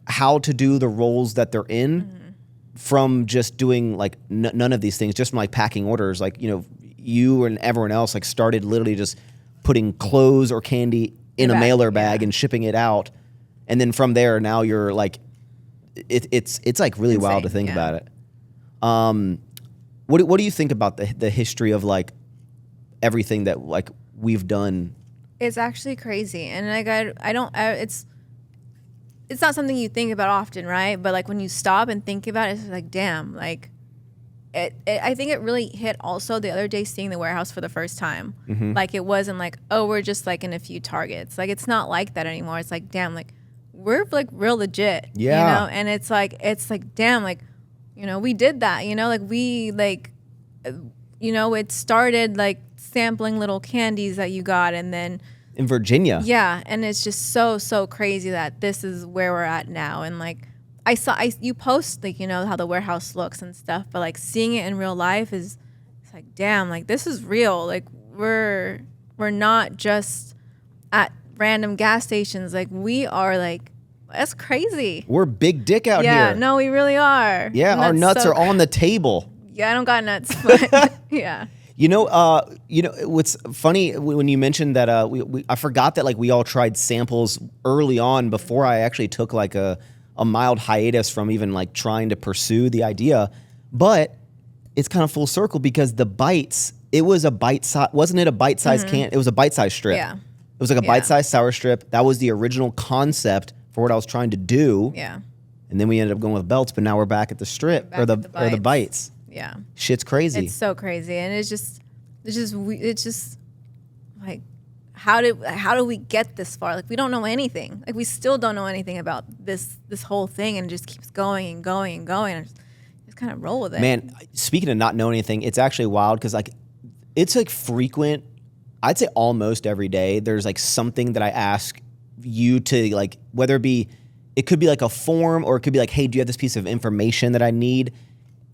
how to do the roles that they're in from just doing like none of these things, just from like packing orders. Like, you and everyone else like started literally just putting clothes or candy in a Back, mailer bag yeah. and shipping it out. And then from there, now you're like, it's like really wild to Insane, think yeah. about it. What do you think about the history of like everything that like we've done? It's actually crazy, and like it's not something you think about often, right? But like when you stop and think about it, it's like, damn, like I think it really hit also the other day seeing the warehouse for the first time. Mm-hmm. Like it wasn't like, oh, we're just like in a few Targets. Like it's not like that anymore. It's like, damn, like we're like real legit. Yeah. You know, and it's like damn, like, you know, we did that, you know, like we like, you know, it started like sampling little candies that you got, and then In Virginia. yeah, and it's just so crazy that this is where we're at now. And like you post like, you know, how the warehouse looks and stuff, but like seeing it in real life it's like, damn, like this is real. Like we're not just at random gas stations. Like we are like, that's crazy. We're big dick out Yeah, here. no, we really are. Yeah, And our that's nuts so are on the table. Yeah, I don't got nuts, but yeah. You know, what's funny when you mentioned that I forgot that like we all tried samples early on before I actually took like a mild hiatus from even like trying to pursue the idea. But it's kind of full circle because the bites, it was a bite size, wasn't it a bite size can? It was a bite size strip. Yeah. It was like a bite size sour strip. That was the original concept for what I was trying to do. Yeah. And then we ended up going with belts, but now we're back at the strip Back or the at the bites. Yeah. Shit's crazy. It's so crazy, and it's just like, how do we get this far? Like we don't know anything. Like we still don't know anything about this whole thing, and it just keeps going and going and going. And just kind of roll with it. Man, speaking of not knowing anything, it's actually wild because like it's like frequent. I'd say almost every day there's like something that I ask you to like, whether it could be like a form or it could be like, hey, do you have this piece of information that I need?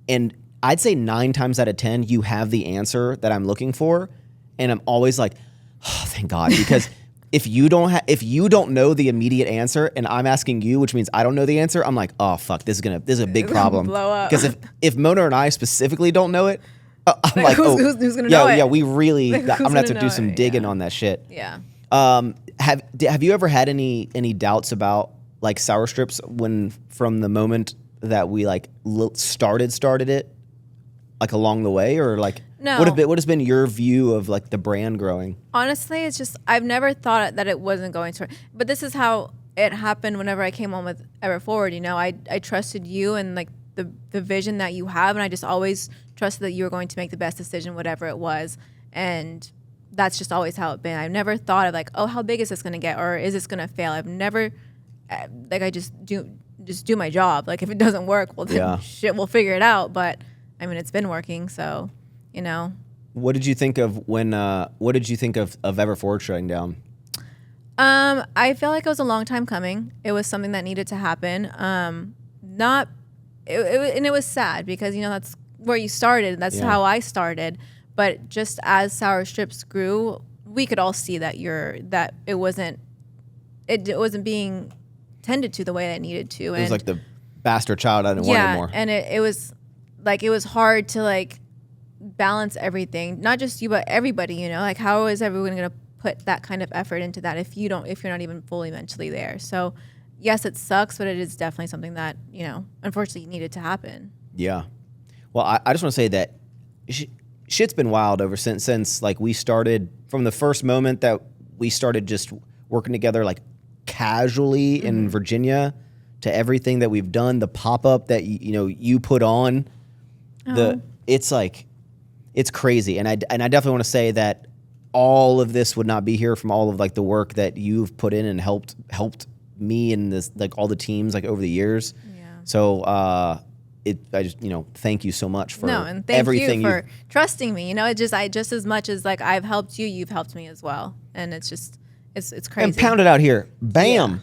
And I'd say 9 times out of 10, you have the answer that I'm looking for. And I'm always like, oh, thank God. Because if you don't know the immediate answer and I'm asking you, which means I don't know the answer, I'm like, oh, fuck, this is a big problem. Blow up. Because if Mona and I specifically don't know it, I'm like, who's gonna know it? Yeah, we really, Like, I'm who's going to have to gonna do know some it? digging Yeah. on that shit. Yeah. Have you ever had any doubts about like sour strips from the moment that we like started it, like along the way, or like No. what has been your view of like the brand growing? Honestly, it's just I've never thought that it wasn't going to. But this is how it happened. Whenever I came on with Ever Forward, you know, I trusted you and like the vision that you have, and I just always trusted that you were going to make the best decision, whatever it was, and that's just always how it's been. I've never thought of like, oh, how big is this going to get, or is this going to fail? I've never like I just do my job. Like if it doesn't work, well then shit, we'll figure it out. But I mean, it's been working, so you know. What did you think of what did you think of Ever Forward shutting down? I feel like it was a long time coming. It was something that needed to happen. And it was sad because, you know, that's where you started. That's how I started. But just as Sour Strips grew, we could all see that it wasn't being tended to the way that it needed to. It was like the bastard child I didn't want anymore. And it was like, it was hard to like balance everything, not just you, but everybody, you know, like how is everyone going to put that kind of effort into that if you're not even fully mentally there? So yes, it sucks, but it is definitely something that, you know, unfortunately needed to happen. Yeah. Well, I just want to say that shit's been wild ever since like we started, from the first moment that we started just working together like casually in Virginia, to everything that we've done, the pop-up that you put on. It's like, it's crazy. And I definitely want to say that all of this would not be here from all of like the work that you've put in and helped me and this, like all the teams like over the years. Yeah. So I just, thank you so much for and thank everything you for trusting me. You know, just as much as like I've helped you, you've helped me as well. And it's just, it's crazy. And pound it out here. Bam. Yeah.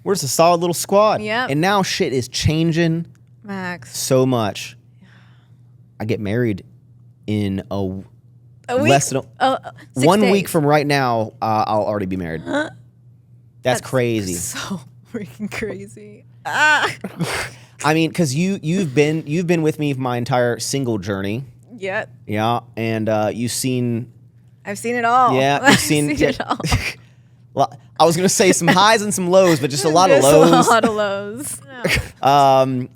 We're just a solid little squad. Yeah. And now shit is changing Max. so much. I get married in a week? Less than 1 days. week from right now. I'll already be married. That's crazy. So freaking crazy. Ah. I mean, because you've been with me my entire single journey. Yep. Yeah, and you've seen. I've seen it all. Yeah, you've seen it all. Well, I was gonna say some highs and some lows, but just a lot of Just lows. A lot of lows. No.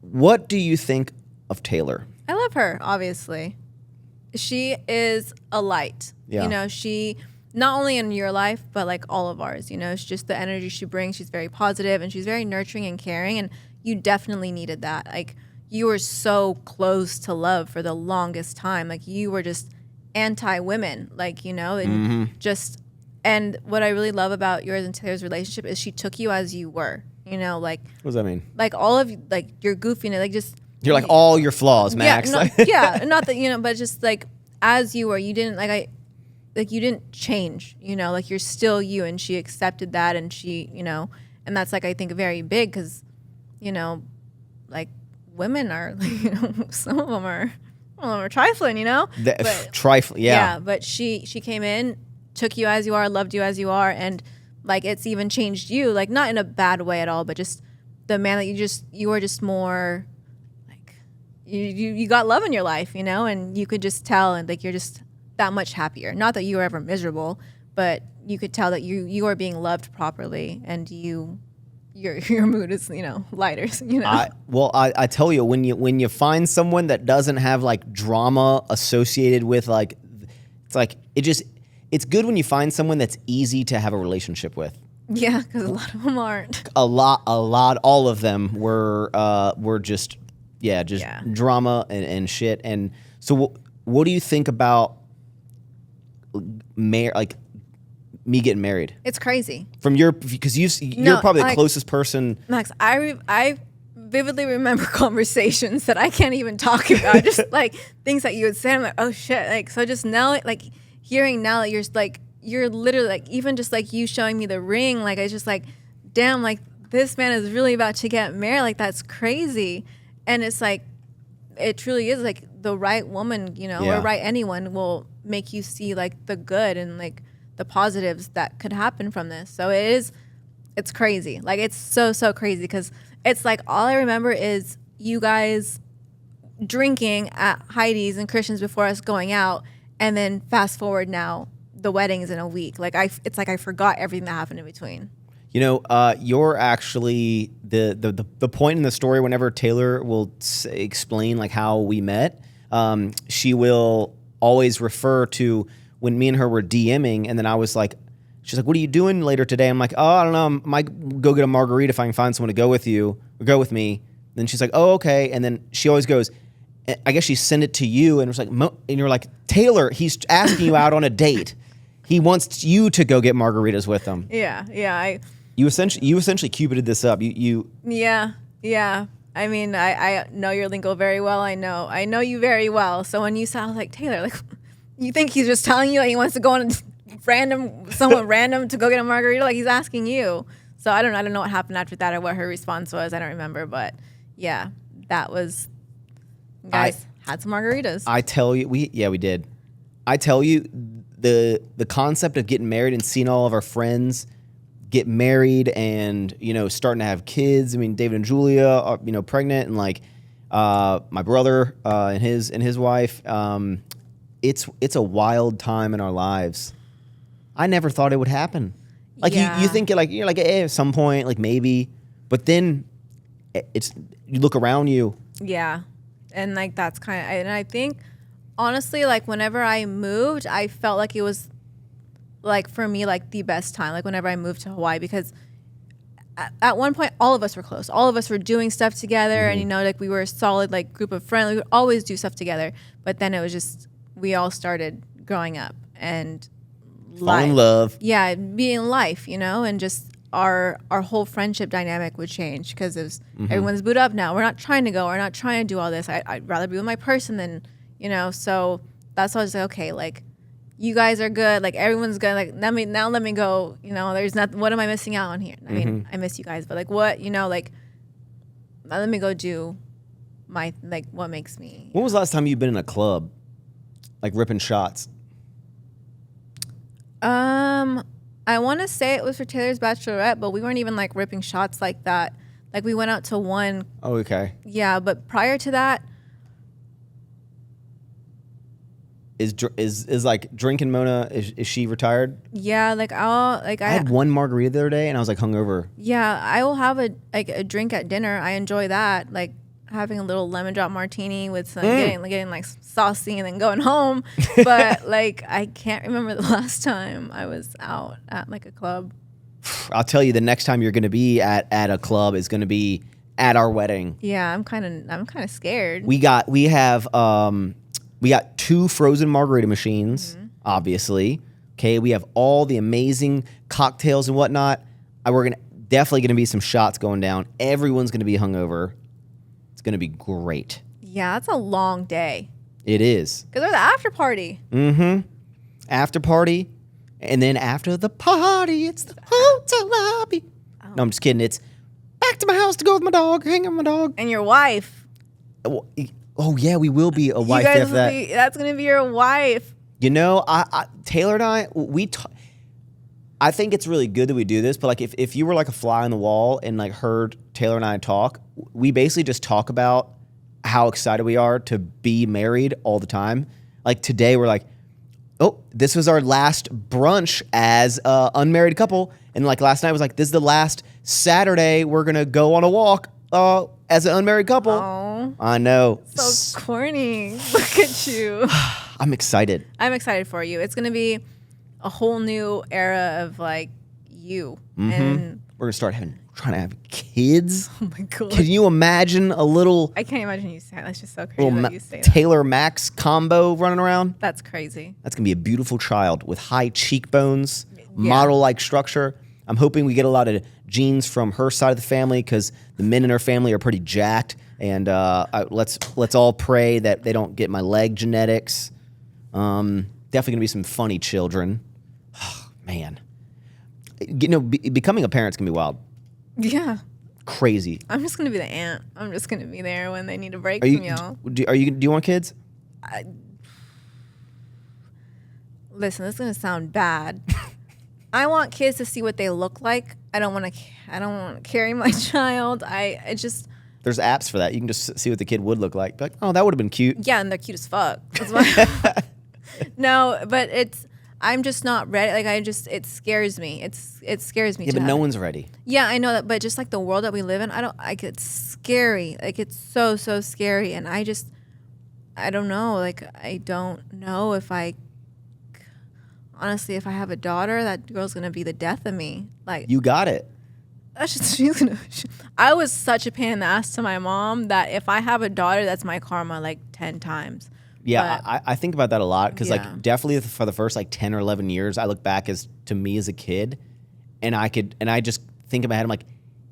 What do you think of Taylor? I love her, obviously. She is a light. Yeah. You know, she, not only in your life, but like all of ours, you know, it's just the energy she brings. She's very positive and she's very nurturing and caring. And you definitely needed that. Like, you were so close to love for the longest time. Like, you were just anti-women, like, you know, and just, and what I really love about yours and Taylor's relationship is she took you as you were, you know, like. What does that mean? Like, all of you, like, your goofiness, like, just. You're like all your flaws, Max. Yeah, not that, you know, but just like as you were, you didn't you didn't change, you know, like you're still you, and she accepted that, and she, you know, and that's like I think very big because, you know, like women are, like, you know, some of them are trifling, you know, trifling, yeah. But she came in, took you as you are, loved you as you are, and like it's even changed you, like not in a bad way at all, but just the man that you were just more. You got love in your life, you know, and you could just tell, and like you're just that much happier. Not that you were ever miserable, but you could tell that you are being loved properly, and your mood is, you know, lighter. You know. I tell you, when you find someone that doesn't have like drama associated with like, it's good when you find someone that's easy to have a relationship with. Yeah, because a lot of them aren't. A lot, all of them were just. Yeah, just drama and shit. And so, what do you think about like me getting married? It's crazy. From because you're probably the closest person. Max, I vividly remember conversations that I can't even talk about. Just like things that you would say. I'm like, oh shit. Like, so just now, like hearing now that you're literally like, even just like you showing me the ring. Like, it's just like, damn, like this man is really about to get married. Like, that's crazy. And it's like, it truly is like the right woman, you know, or right anyone will make you see like the good and like the positives that could happen from this. So it's crazy. Like, it's so crazy because it's like all I remember is you guys drinking at Heidi's and Christian's before us going out, and then fast forward now, the wedding is in a week. Like it's like I forgot everything that happened in between. You know, you're actually the point in the story. Whenever Taylor will explain like how we met, she will always refer to when me and her were DMing, and then I was like, she's like, "What are you doing later today?" I'm like, "Oh, I don't know. I might go get a margarita if I can find someone to go with you or go with me." Then she's like, "Oh, okay." And then she always goes, I guess she sent it to you, and it was like, and you're like, "Taylor, he's asking you out on a date. He wants you to go get margaritas with him." Yeah. You essentially Cupided this up. You. Yeah. I mean, I know your lingo very well. I know you very well. So when you sound like Taylor, like, you think he's just telling you that he wants to go on someone random to go get a margarita? Like, he's asking you. So I don't know what happened after that or what her response was. I don't remember, but yeah, that was. Guys had some margaritas. I tell you, we did. I tell you, the concept of getting married and seeing all of our friends get married and, you know, starting to have kids. I mean, David and Julia are, you know, pregnant, and like my brother and his wife. It's a wild time in our lives. I never thought it would happen. Like you think you're like at some point, like maybe, but then you look around you. Yeah, and like that's kind of, and I think honestly, like whenever I moved, I felt like it was. Like for me, like the best time, like whenever I moved to Hawaii, because at one point all of us were close. All of us were doing stuff together, and you know, like we were a solid like group of friends. We would always do stuff together. But then it was just we all started growing up and fall in love. Yeah, being life, you know, and just our whole friendship dynamic would change because it was everyone's booed up now. We're not trying to go. We're not trying to do all this. I'd rather be with my person than, you know. So that's why I was like, okay, like. You guys are good, like everyone's good, like let me go, you know, there's nothing, what am I missing out on here? I mean, I miss you guys, but like what, you know, like let me go do my, like what makes me. When was the last time you've been in a club? Like ripping shots? I want to say it was for Taylor's bachelorette, but we weren't even like ripping shots like that. Like we went out to one. Oh, okay. Yeah, but prior to that, is like drinking Mona? Is she retired? Yeah, like I had one margarita the other day, and I was like hungover. Yeah, I will have a drink at dinner. I enjoy that, like having a little lemon drop martini with some getting like saucy and then going home. But like I can't remember the last time I was out at like a club. I'll tell you, the next time you're going to be at a club is going to be at our wedding. Yeah, I'm kind of scared. We got 2 frozen margarita machines, obviously. Okay, we have all the amazing cocktails and whatnot. We're definitely gonna be some shots going down. Everyone's gonna be hungover. It's gonna be great. Yeah, that's a long day. It is. Because there's the after party. After party, and then after the party, it's the hotel lobby. Oh. No, I'm just kidding. It's back to my house to go with my dog, hang out with my dog. And your wife. Oh yeah, we will be a wife after that. That's gonna be your wife. You know, Taylor and I, I think it's really good that we do this. But like, if you were like a fly on the wall and like heard Taylor and I talk, we basically just talk about how excited we are to be married all the time. Like today, we're like, oh, this was our last brunch as a unmarried couple, and like last night was like, this is the last Saturday we're gonna go on a walk as an unmarried couple. Oh, I know. So corny. Look at you. I'm excited. I'm excited for you. It's gonna be a whole new era of like you. And we're gonna start trying to have kids. Oh my god. Can you imagine a little? I can't imagine you saying that's just so crazy that you say that. Taylor Max combo running around. That's crazy. That's gonna be a beautiful child with high cheekbones, model-like structure. I'm hoping we get a lot of genes from her side of the family because the men in her family are pretty jacked. And let's all pray that they don't get my leg genetics. Definitely gonna be some funny children. Oh, man, becoming a parent's gonna be wild. Yeah. Crazy. I'm just gonna be the aunt. I'm just gonna be there when they need a break from y'all. Do you want kids? Listen, this is gonna sound bad. I want kids to see what they look like. I don't want to carry my child. There's apps for that. You can just see what the kid would look like. Be like, oh, that would have been cute. Yeah, and they're cute as fuck. That's why. No, but I'm just not ready. Like it scares me. It scares me. Yeah, but no one's ready. Yeah, I know that. But just like the world that we live in, it's scary. Like it's so scary, and I don't know. Like I don't know if honestly, if I have a daughter, that girl's gonna be the death of me. Like you got it. I was such a pain in the ass to my mom that if I have a daughter, that's my karma like 10 times. Yeah, I think about that a lot because like definitely for the first like 10 or 11 years, I look back to me as a kid, and I just think in my head, I'm like,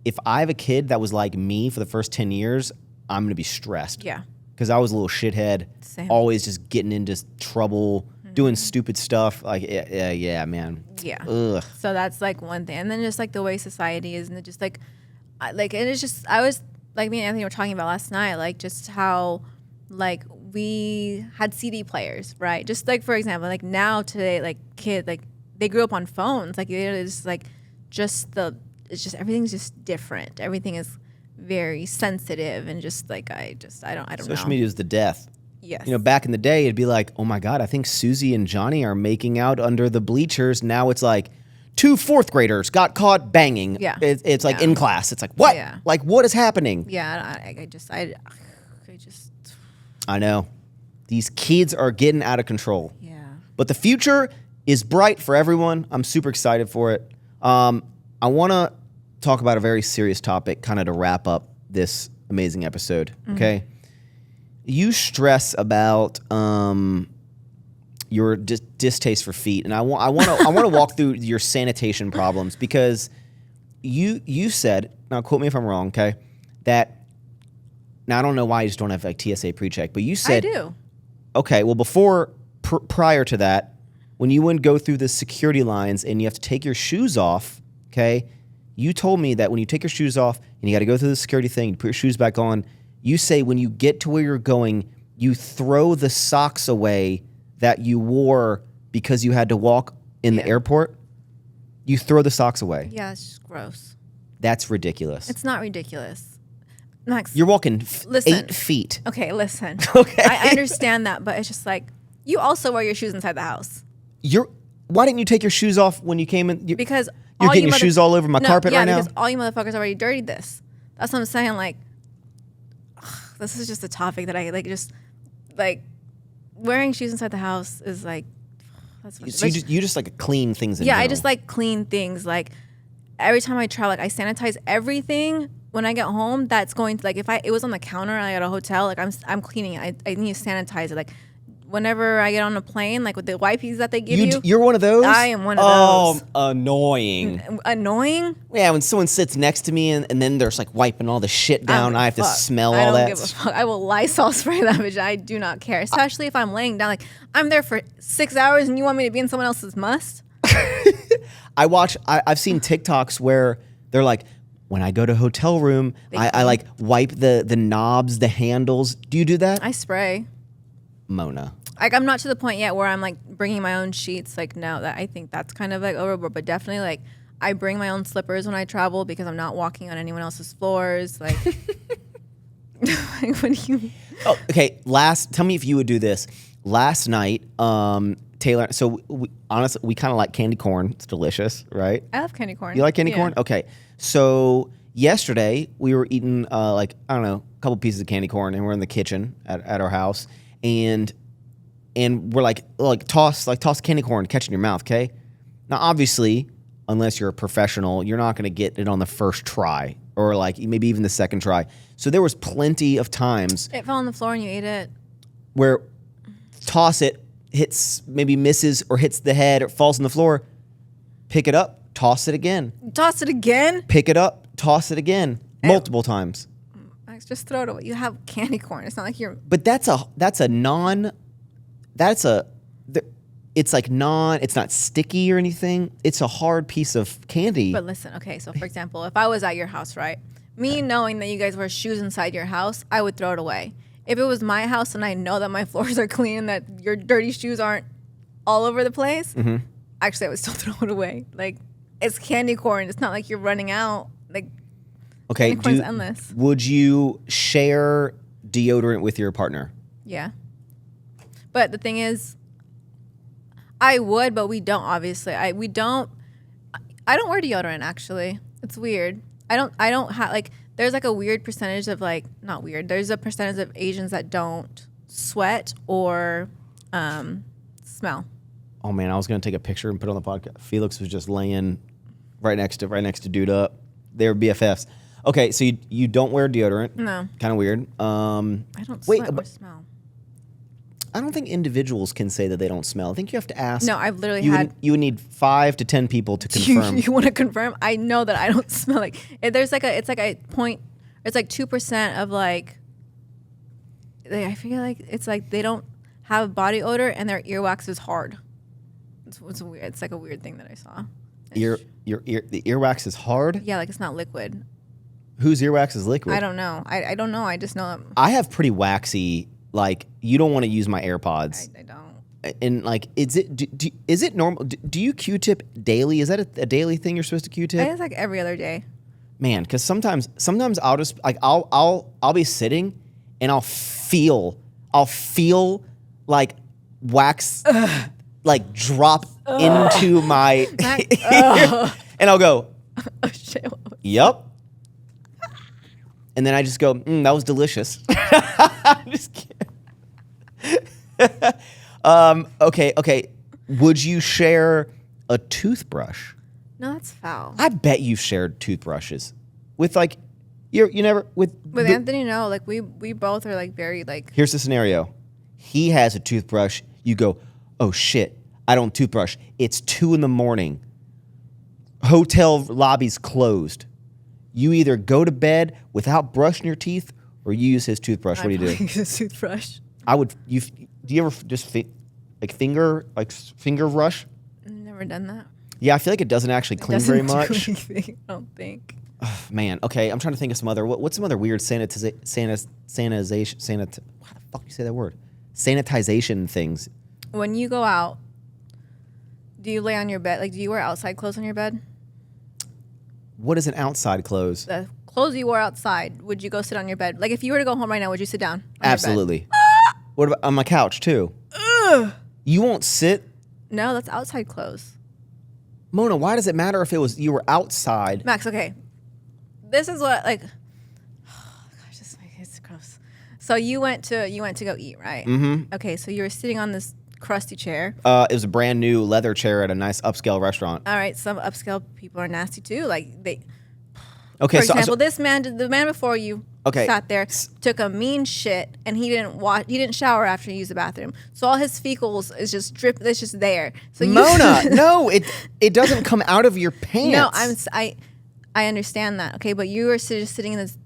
if I have a kid that was like me for the first 10 years, I'm gonna be stressed. Yeah, because I was a little shithead, always just getting into trouble, doing stupid stuff. Like yeah, man. Yeah. Ugh. So that's like one thing, and then just like the way society is, and it just like and it's just I was like me and Anthony were talking about last night, like just how like we had CD players, right? Just like for example, like now today, like kids like they grew up on phones, like it's like it's just everything's just different. Everything is very sensitive and just like I don't know. Social media is the death. Yes. You know, back in the day, it'd be like, oh my God, I think Susie and Johnny are making out under the bleachers. Now it's like 2 4th graders got caught banging. Yeah. It's like in class. It's like, what? Yeah. Like, what is happening? Yeah. I know. These kids are getting out of control. Yeah. But the future is bright for everyone. I'm super excited for it. I want to talk about a very serious topic kind of to wrap up this amazing episode. Okay. You stress about your distaste for feet, and I want to walk through your sanitation problems because you said, now quote me if I'm wrong, okay, that now I don't know why you just don't have like TSA pre-check, but you said I do. Okay, well prior to that, when you wouldn't go through the security lines and you have to take your shoes off, okay, you told me that when you take your shoes off and you got to go through the security thing, you put your shoes back on. You say when you get to where you're going, you throw the socks away that you wore because you had to walk in the airport. You throw the socks away. Yeah, it's just gross. That's ridiculous. It's not ridiculous. Max, you're walking 8 feet. Okay, listen. Okay. I understand that, but it's just like You also wear your shoes inside the house. Why didn't you take your shoes off when you came in? Because you're getting your shoes all over my carpet right now? Yeah, because all you motherfuckers already dirtied this. That's what I'm saying. Like, this is just a topic that I just wearing shoes inside the house is like, that's so you just like clean things in Yeah, general. I just like clean things. Like, every time I travel, like, I sanitize everything when I get home. That's going to, like, if it was on the counter at a hotel, like, I'm cleaning it. I need to sanitize it. Like, whenever I get on a plane, like with the wipes that they give you. You're one of those? I am one of those. Oh, annoying. Annoying? Yeah, when someone sits next to me and then there's like wiping all the shit down, I have to smell all that. I don't give a fuck. I will Lysol spray that bitch. I do not care. Especially if I'm laying down. Like, I'm there for 6 hours and you want me to be in someone else's must? I've seen TikToks where they're like, when I go to hotel room, I like wipe the knobs, the handles. Do you do that? I spray. Mona. Like, I'm not to the point yet where I'm like bringing my own sheets. Like, no, I think that's kind of like overboard. But definitely, like, I bring my own slippers when I travel because I'm not walking on anyone else's floors. Like, what do you? Oh, okay. Tell me if you would do this. Last night, Taylor. So honestly, we kind of like candy corn. It's delicious, right? I love candy corn. You like candy corn? Okay. So yesterday we were eating a couple pieces of candy corn, and we're in the kitchen at our house, and we're like toss candy corn, catch in your mouth, okay? Now obviously, unless you're a professional, you're not gonna get it on the first try or like maybe even the second try. So there was plenty of times it fell on the floor and you ate it. Where toss it, hits, maybe misses or hits the head or falls on the floor, pick it up, toss it again. Toss it again? Pick it up, toss it again, multiple times. Just throw it away. You have candy corn. It's not like you're. But it's not sticky or anything. It's a hard piece of candy. But listen, okay, so for example, if I was at your house, right? Me knowing that you guys wear shoes inside your house, I would throw it away. If it was my house and I know that my floors are clean and that your dirty shoes aren't all over the place, actually I would still throw it away. Like, it's candy corn. It's not like you're running out. Like, okay, candy corn's endless. Would you share deodorant with your partner? Yeah. But the thing is, I would, but we don't, obviously. I don't wear deodorant, actually. It's weird. I don't have, like, there's like a weird percentage of, like, not weird, there's a percentage of Asians that don't sweat or smell. Oh man, I was gonna take a picture and put it on the podcast. Felix was just laying right next to Dude Up. They were BFFs. Okay, so you don't wear deodorant. No. Kind of weird. I don't sweat or smell. I don't think individuals can say that they don't smell. I think you have to ask. No, I've literally you would need 5 to 10 people to confirm. You want to confirm? I know that I don't smell like. There's like it's like a point. It's like 2% of like. I feel like it's like they don't have body odor and their earwax is hard. It's weird. It's like a weird thing that I saw. The earwax is hard? Yeah, like it's not liquid. Whose earwax is liquid? I don't know. I don't know. I just know that. I have pretty waxy. Like, you don't want to use my AirPods. I don't. And like, is it normal? Do you Q-tip daily? Is that a daily thing you're supposed to Q-tip? It's like every other day. Man, because sometimes I'll just like I'll be sitting and I'll feel like wax like drop into my ear, and I'll go, Oh shit. yep. And then I just go, that was delicious. I'm just kidding. Okay. Would you share a toothbrush? No, that's foul. I bet you've shared toothbrushes with like, you never with Anthony. No, like we both are like very like. Here's the scenario. He has a toothbrush. You go, oh shit, I don't toothbrush. It's 2 a.m. Hotel lobby's closed. You either go to bed without brushing your teeth or you use his toothbrush. What do you do? Use his toothbrush. Do you ever just finger brush? Never done that. Yeah, I feel like it doesn't actually clean very much. Do anything, I don't think. Oh, man, okay, I'm trying to think of some other. What's some other weird sanitization? How the fuck do you say that word? Sanitization things. When you go out, do you lay on your bed? Like, do you wear outside clothes on your bed? What is an outside clothes? The clothes you wore outside, would you go sit on your bed? Like, if you were to go home right now, would you sit down on Absolutely. What about on my couch too? You won't sit. No, that's outside clothes. Mona, why does it matter if you were outside? Max, okay. This is what like. Oh gosh, it's gross. So you went to go eat, right? Mm-hmm. Okay, so you were sitting on this crusty chair. It was a brand new leather chair at a nice upscale restaurant. All right, some upscale people are nasty too. Like they. Okay, For example, the man before you sat there, took a mean shit, and he didn't shower after he used the bathroom. So all his fecals is just drip. It's just there. So Mona, no, it doesn't come out of your pants. No, I understand that. Okay, but you were just sitting in this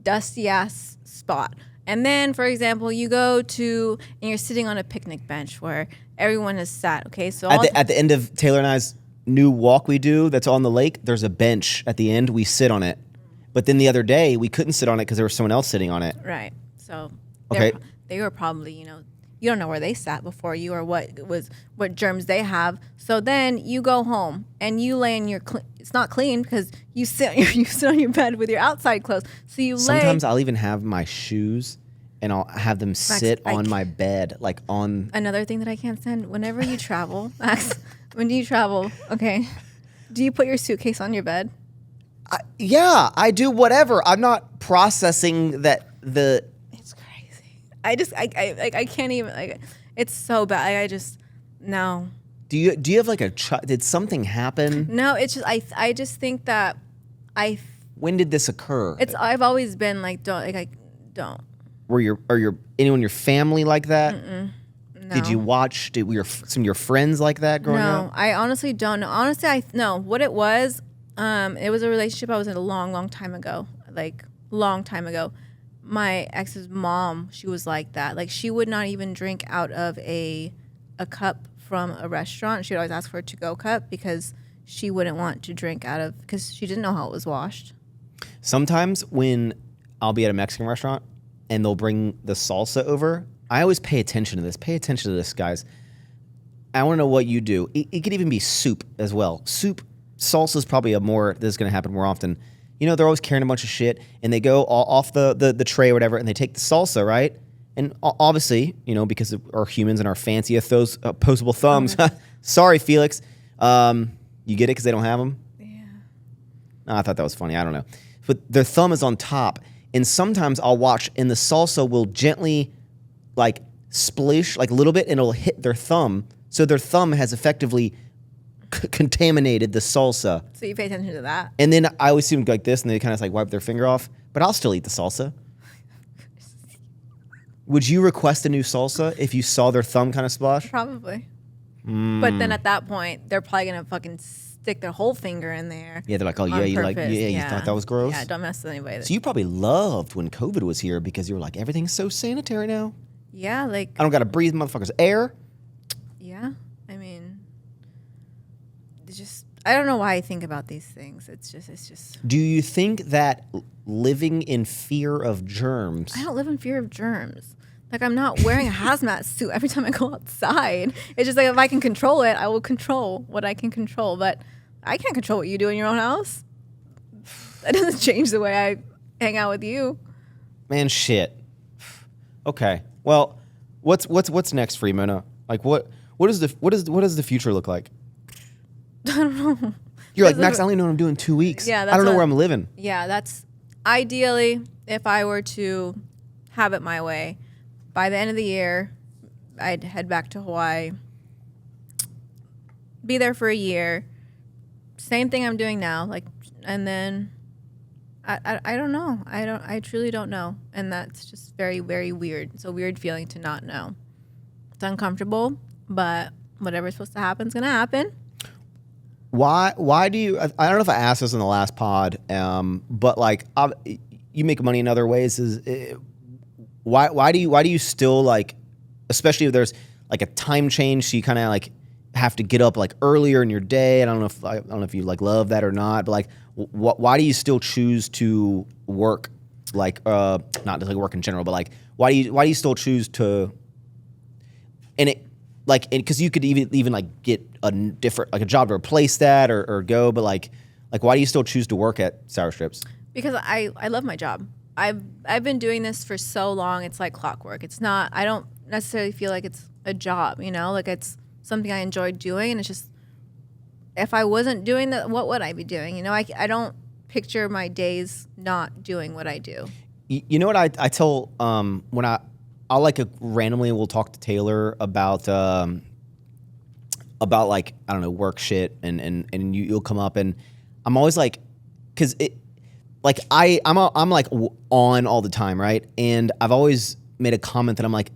dusty ass spot, and then, for example, you go to and you're sitting on a picnic bench where everyone is sat. Okay, so at the end of Taylor and I's new walk we do that's on the lake, there's a bench at the end. We sit on it. But then the other day, we couldn't sit on it because there was someone else sitting on it. Right. So okay. They were probably, you don't know where they sat before you or what germs they have. So then you go home and you lay in it's not clean because you sit on your bed with your outside clothes. So you Sometimes I'll even have my shoes and I'll have them sit on my bed, like on. Another thing that I can't stand, whenever you travel, Max, when you travel, okay, do you put your suitcase on your bed? Yeah, I do whatever. I'm not processing that It's crazy. I can't even, it's so bad. No. Do you have like did something happen? No, it's just, I just think that When did this occur? I've always been like, don't. Are anyone in your family like that? No. Did you watch? Some of your friends like that growing up? No, I honestly don't know. Honestly, I know what it was. It was a relationship I was in a long, long time ago. Like long time ago. My ex's mom, she was like that. Like she would not even drink out of a cup from a restaurant. She'd always ask for a to-go cup because she wouldn't want to drink out of because she didn't know how it was washed. Sometimes when I'll be at a Mexican restaurant and they'll bring the salsa over, I always pay attention to this. Pay attention to this, guys. I want to know what you do. It could even be soup as well. Soup, salsa is probably this is going to happen more often. They're always carrying a bunch of shit, and they go off the tray or whatever, and they take the salsa, right? And obviously, because our humans and our fancy opposable thumbs. Sorry, Felix. You get it because they don't have them? Yeah. Oh, I thought that was funny. I don't know. But their thumb is on top, and sometimes I'll watch, and the salsa will gently, like, splish, like a little bit, and it'll hit their thumb. So their thumb has effectively contaminated the salsa. So you pay attention to that. And then I always see them go like this, and they kind of like wipe their finger off. But I'll still eat the salsa. Would you request a new salsa if you saw their thumb kind of splash? Probably. But then at that point, they're probably gonna fucking stick their whole finger in there. Yeah, they're like, oh yeah, you thought that was gross. Yeah, don't mess with anybody. So you probably loved when COVID was here because you were like, everything's so sanitary now. Yeah, like I don't gotta breathe motherfuckers' air. Yeah, I mean, I don't know why I think about these things. It's just. Do you think that living in fear of germs? I don't live in fear of germs. Like, I'm not wearing a hazmat suit every time I go outside. It's just like, if I can control it, I will control what I can control. But I can't control what you do in your own house. That doesn't change the way I hang out with you. Man, shit. Okay. Well, what's next for you, Mona? Like, what does the future look like? I don't know. You're like, Max, I only know what I'm doing 2 weeks. Yeah, I don't know where I'm living. Yeah, that's ideally, if I were to have it my way, by the end of the year, I'd head back to Hawaii, be there for a year, same thing I'm doing now, like, and then I don't know. I truly don't know, and that's just very, very weird. It's a weird feeling to not know. It's uncomfortable, but whatever's supposed to happen is gonna happen. Why do you? I don't know if I asked this in the last pod, but like, you make money in other ways. Why do you still, like, especially if there's like a time change, so you kind of like have to get up like earlier in your day. I don't know if you like love that or not, but like, why do you still choose to work, like, not just like work in general, but like, why do you still choose to? And it, like, because you could even like get a different, like, a job to replace that or go, but like why do you still choose to work at Sour Strips? Because I love my job. I've been doing this for so long. It's like clockwork. It's not. I don't necessarily feel like it's a job, you know, like it's something I enjoy doing, and it's just if I wasn't doing that, what would I be doing? You know, I don't picture my days not doing what I do. You know what I tell when I'll like randomly we'll talk to Taylor about like I don't know work shit and you'll come up and I'm always like because it like I'm like on all the time, right? And I've always made a comment that I'm like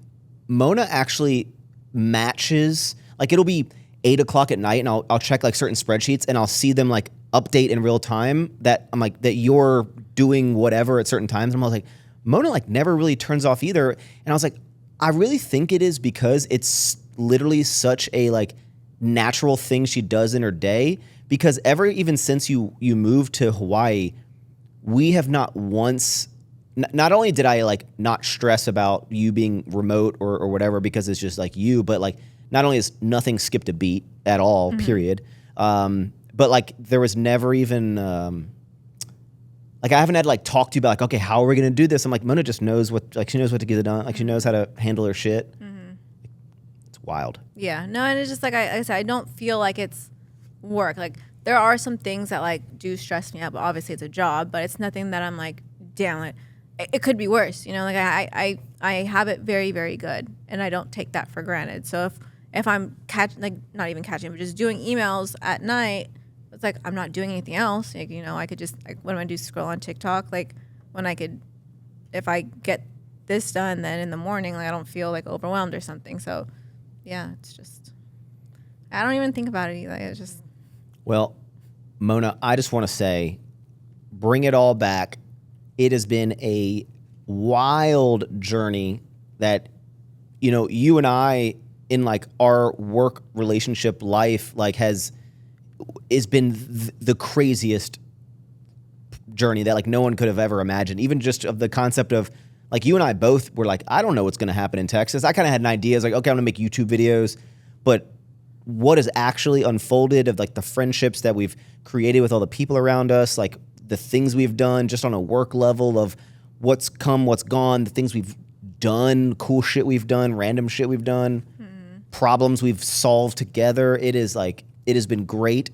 Mona actually matches like it'll be 8 o'clock at night and I'll check like certain spreadsheets and I'll see them like update in real time that I'm like that you're doing whatever at certain times. And I'm like Mona like never really turns off either. And I was like I really think it is because it's literally such a like natural thing she does in her day because even since you moved to Hawaii, we have not once not only did I like not stress about you being remote or whatever because it's just like you, but like not only has nothing skipped a beat at all, period. But like there was never even like I haven't had to like talk to you about like, okay, how are we gonna do this? I'm like, Mona just knows she knows what to get it done. Like she knows how to handle her shit. It's wild. Yeah, no, and it's just like I said, I don't feel like it's work. Like there are some things that like do stress me out, but obviously it's a job. But it's nothing that I'm like, damn it could be worse. You know, like I have it very, very good, and I don't take that for granted. So if I'm not even catching, but just doing emails at night, it's like I'm not doing anything else. Like, you know, I could just like what am I do? Scroll on TikTok. Like when I could, if I get this done, then in the morning, like I don't feel like overwhelmed or something. So yeah, it's just I don't even think about it either. It's just well, Mona, I just want to say, bring it all back. It has been a wild journey that, you know, you and I in like our work relationship life, like has been the craziest journey that like no one could have ever imagined. Even just of the concept of like you and I both were like, I don't know what's going to happen in Texas. I kind of had an idea. I was like, okay, I'm going to make YouTube videos, but what has actually unfolded of like the friendships that we've created with all the people around us, like the things we've done just on a work level of what's come, what's gone, the things we've done, cool shit we've done, random shit we've done, problems we've solved together. It has been great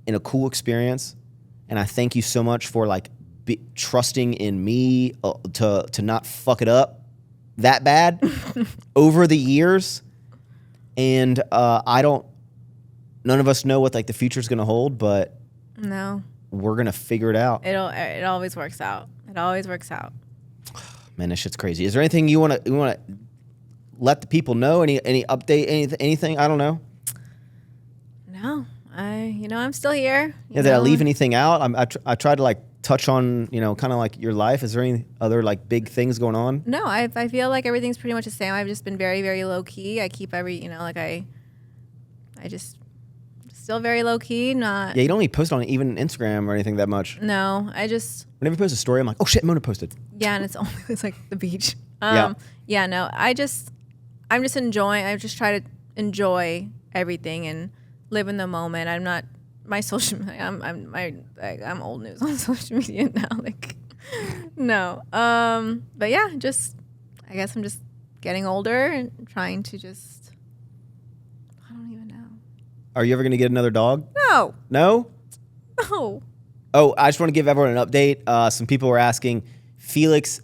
and a cool experience. And I thank you so much for like trusting in me to not fuck it up that bad over the years. And none of us know what like the future's gonna hold, but no. We're gonna figure it out. It always works out. It always works out. Man, this shit's crazy. Is there anything you wanna let the people know? Any update? Anything? I don't know. No, I'm still here. Did I leave anything out? I tried to like touch on kind of like your life. Is there any other like big things going on? No, I feel like everything's pretty much the same. I've just been very, very low key. I keep I just still very low key. Not. Yeah, you don't really post on even Instagram or anything that much. No, I just. Whenever you post a story, I'm like, oh shit, Mona posted. Yeah, and it's like the beach. Yeah. Yeah. No, I'm just enjoying. I just try to enjoy everything and live in the moment. I'm not my social. I'm old news on social media now. Like, no. But yeah, I guess I'm just getting older and trying to just. I don't even know. Are you ever gonna get another dog? No. No. No. Oh, I just want to give everyone an update. Some people were asking. Felix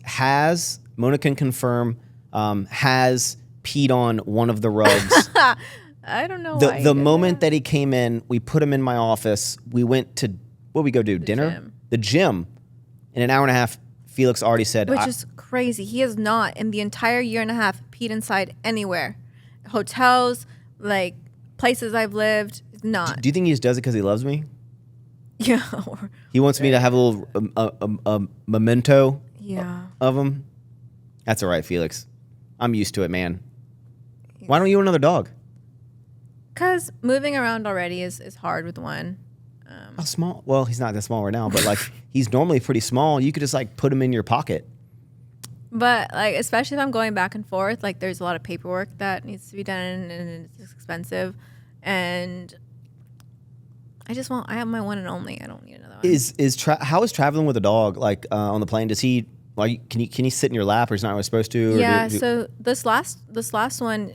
Mona can confirm, has peed on one of the rugs. I don't know the moment that he came in, we put him in my office. We went to, what did we go do, dinner? Gym. The gym. In an hour and a half, Felix already said. Which is crazy. He has not, in the entire year and a half, peed inside anywhere. Hotels, like places I've lived, not. Do you think he just does it because he loves me? Yeah. He wants me to have a little a memento of him. That's all right, Felix. I'm used to it, man. Why don't you want another dog? Because moving around already is hard with one. How small? Well, he's not that small right now, but like he's normally pretty small. You could just like put him in your pocket. But like, especially if I'm going back and forth, like there's a lot of paperwork that needs to be done and it's expensive. And I have my one and only. I don't need another one. How is traveling with a dog like on the plane? Does he? Can he sit in your lap, or he's not really supposed to? Yeah. So this last one,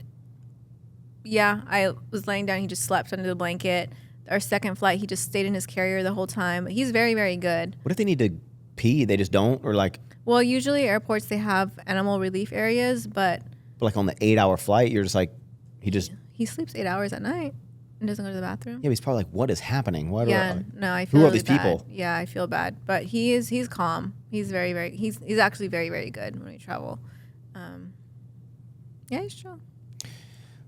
Yeah, I was laying down. He just slept under the blanket. Our second flight, he just stayed in his carrier the whole time. He's very, very good. What if they need to pee? They just don't? Or like... Well, usually airports, they have animal relief areas, but... Like on the 8-hour flight, you're just like... He sleeps 8 hours at night and doesn't go to the bathroom. Yeah, but he's probably like, what is happening? Why No, I feel Who are really these bad. people? Yeah, I feel bad. But he's calm. He's very, very... He's actually very, very good when we travel. Yeah, he's chill.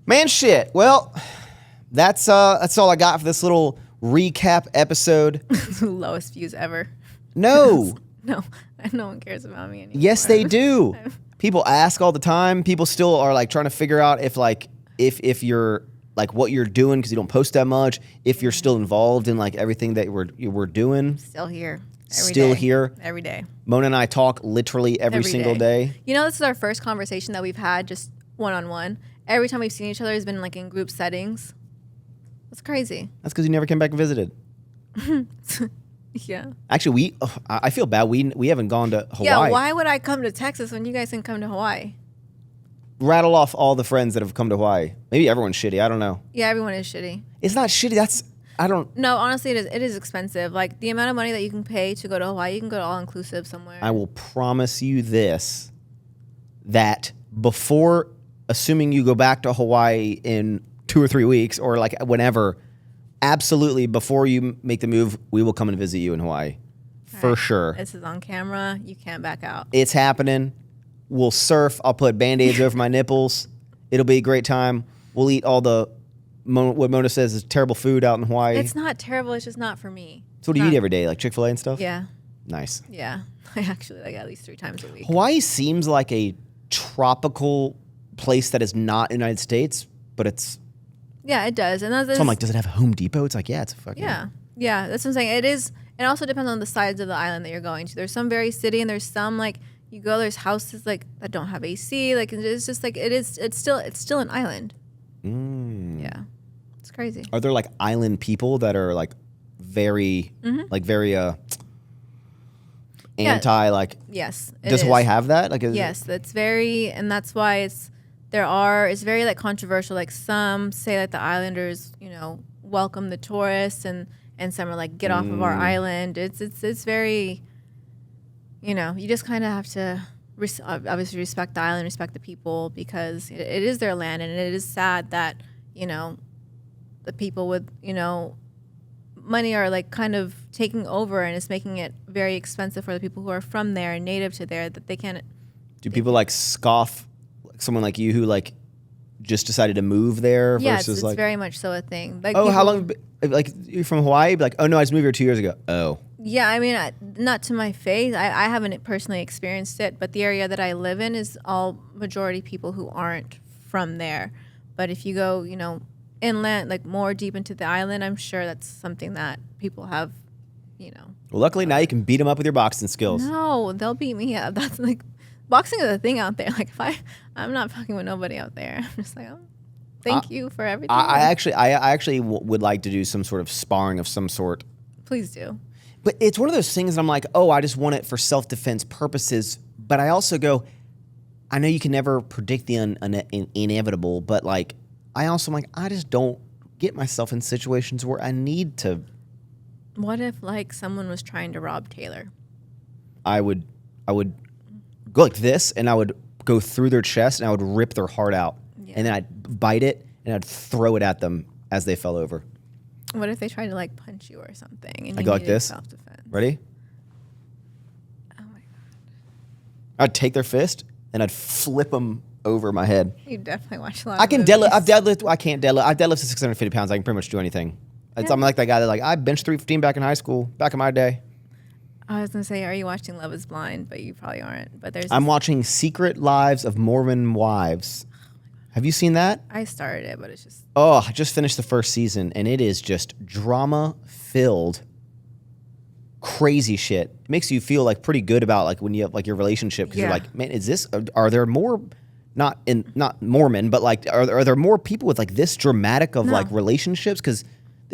Man, shit. Well, that's all I got for this little recap episode. Lowest views ever. No. No one cares about me anymore. Yes, they do. People ask all the time. People still are like trying to figure out if you're like what you're doing because you don't post that much. If you're still involved in like everything that we're doing. Still here. Every day. Mona and I talk literally every single day. You know, this is our first conversation that we've had just one-on-one. Every time we've seen each other has been like in group settings. That's crazy. That's because you never came back and visited. Yeah. Actually, I feel bad. We haven't gone to Hawaii. Yeah, why would I come to Texas when you guys can come to Hawaii? Rattle off all the friends that have come to Hawaii. Maybe everyone's shitty. I don't know. Yeah, everyone is shitty. It's not shitty. No, honestly, it is expensive. Like, the amount of money that you can pay to go to Hawaii, you can go to all-inclusive somewhere. I will promise you this, that before, assuming you go back to Hawaii in 2 or 3 weeks or like whenever, absolutely, before you make the move, we will come and visit you in Hawaii. For sure. This is on camera. You can't back out. It's happening. We'll surf. I'll put Band-Aids over my nipples. It'll be a great time. We'll eat all the, what Mona says is terrible food out in Hawaii. It's not terrible. It's just not for me. So what do you eat every day? Like Chick-fil-A and stuff? Yeah. Nice. Yeah. I actually like at least 3 times a week. Hawaii seems like a tropical place that is not United States, but it's... Yeah, it does. And so I'm like, does it have a Home Depot? It's like, yeah, it's a fucking... Yeah. Yeah, that's what I'm saying. It is. It also depends on the sides of the island that you're going to. There's some very city, and there's some like you go. There's houses like that don't have AC. Like it's just like it is. It's still an island. Yeah, it's crazy. Are there like island people that are like very anti like? Yes. Does Hawaii have that? Like, yes, that's very, and that's why it's very like controversial. Like some say like the islanders, welcome the tourists, and some are like, get off of our island. It's very, you just kind of have to obviously respect the island, respect the people, because it is their land, and it is sad that, the people with, money are like kind of taking over, and it's making it very expensive for the people who are from there and native to there, that they can't. Do people like scoff someone like you who like just decided to move there? Yeah, versus it's like, very much so a thing. Like, how long? Like, you're from Hawaii? Be like, oh no, I just moved here 2 years ago. Oh. Yeah, I mean, not to my face. I haven't personally experienced it, but the area that I live in is all majority people who aren't from there. But if you go, inland, like more deep into the island, I'm sure that's something that people have, Well, luckily now you can beat them up with your boxing skills. No, they'll beat me up. That's like, boxing is a thing out there. Like, I'm not fucking with nobody out there. I'm just like, thank you for everything. I actually would like to do some sort of sparring of some sort. Please do. But it's one of those things that I'm like, oh, I just want it for self-defense purposes. But I also go, I know you can never predict the inevitable, but like, I also am like, I just don't get myself in situations where I need to. What if like someone was trying to rob Taylor? I would go like this, and I would go through their chest, and I would rip their heart out. Yeah. And then I'd bite it, and I'd throw it at them as they fell over. What if they tried to like punch you or something? And I go like this. Self-defense. Ready? Oh my god! I'd take their fist and I'd flip them over my head. You definitely watch a lot. I can deadlift. I can't deadlift. I deadlift to 650 pounds. I can pretty much do anything. Yeah. I'm like that guy that like I benched 315 back in high school, back in my day. I was gonna say, are you watching Love Is Blind? But you probably aren't. But I'm watching Secret Lives of Mormon Wives. Have you seen that? I started it, but it's just... Oh, I just finished the first season, and it is just drama-filled, crazy shit. It makes you feel like pretty good about like when you have like your relationship, because you're like, man, are there more, not Mormon, but like are there more people with like this dramatic of like relationships? Because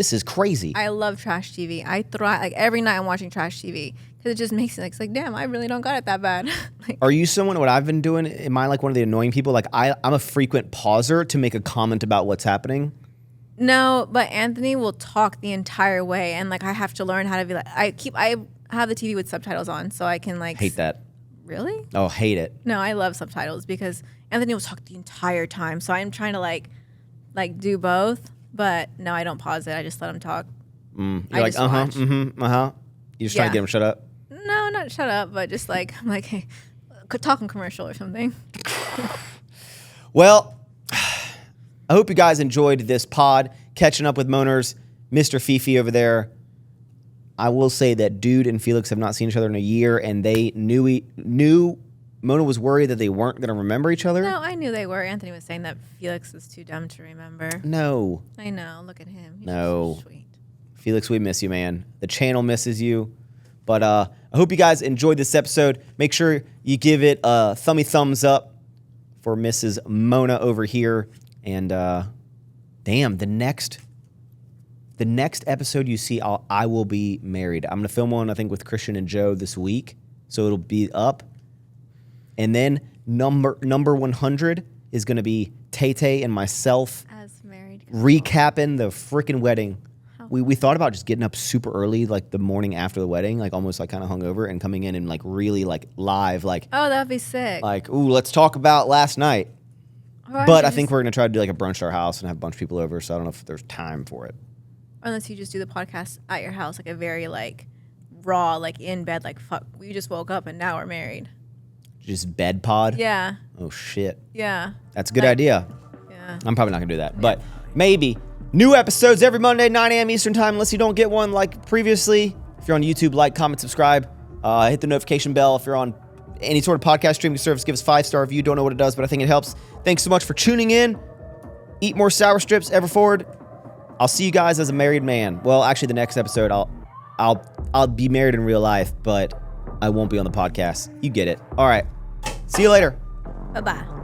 This is crazy. I love trash TV. I thrive. Like every night I'm watching trash TV because it just makes it like, it's like, damn, I really don't got it that bad. Like, Are you someone, what I've been doing, am I like one of the annoying people? Like I'm a frequent pauser to make a comment about what's happening. no, but Anthony will talk the entire way, and like I have to learn how to be like, I have the TV with subtitles on so I can like. Hate that. Really? Oh, hate it. No, I love subtitles because Anthony will talk the entire time. So I'm trying to like do both, but no, I don't pause it. I just let him talk. You're like, watch. You just trying to get him shut up? No, not shut up, but just like, I'm like, hey, talking commercial or something. Well, I hope you guys enjoyed this pod, catching up with Moners, Mr. Fifi over there. I will say that Dude and Felix have not seen each other in a year, and they knew Mona was worried that they weren't going to remember each other. No, I knew they were. Anthony was saying that Felix is too dumb to remember. No. I know. Look at him. He's No. so sweet. Felix, we miss you, man. The channel misses you. But I hope you guys enjoyed this episode. Make sure you give it a thumbs up for Mrs. Mona over here. And damn, the next episode you see, I will be married. I'm going to film one, I think, with Christian and Joe this week. So it'll be up. And then number 100 is going to be Tay-Tay and myself As married. recapping the freaking wedding. We thought about just getting up super early, like the morning after the wedding, like almost like kind of hungover, and coming in and like really like live, like, Oh, that'd be sick. like, ooh, let's talk about last night. Or But you I think just- we're going to try to do like a brunch at our house and have a bunch of people over, so I don't know if there's time for it. Unless you just do the podcast at your house, like a very like raw, like in bed, like fuck, we just woke up and now we're married. Just bed pod? Yeah. Oh, shit. Yeah. That's a good Like- idea. Yeah. I'm probably not going to do that, but maybe. New episodes every Monday, 9 a.m. Eastern time, unless you don't get one like previously. If you're on YouTube, like, comment, subscribe. Hit the notification bell. If you're on any sort of podcast streaming service, give us a 5-star review. Don't know what it does, but I think it helps. Thanks so much for tuning in. Eat more sour strips, ever forward. I'll see you guys as a married man. Well, actually, the next episode, I'll be married in real life, but I won't be on the podcast. You get it. All right. See you later. Bye-bye.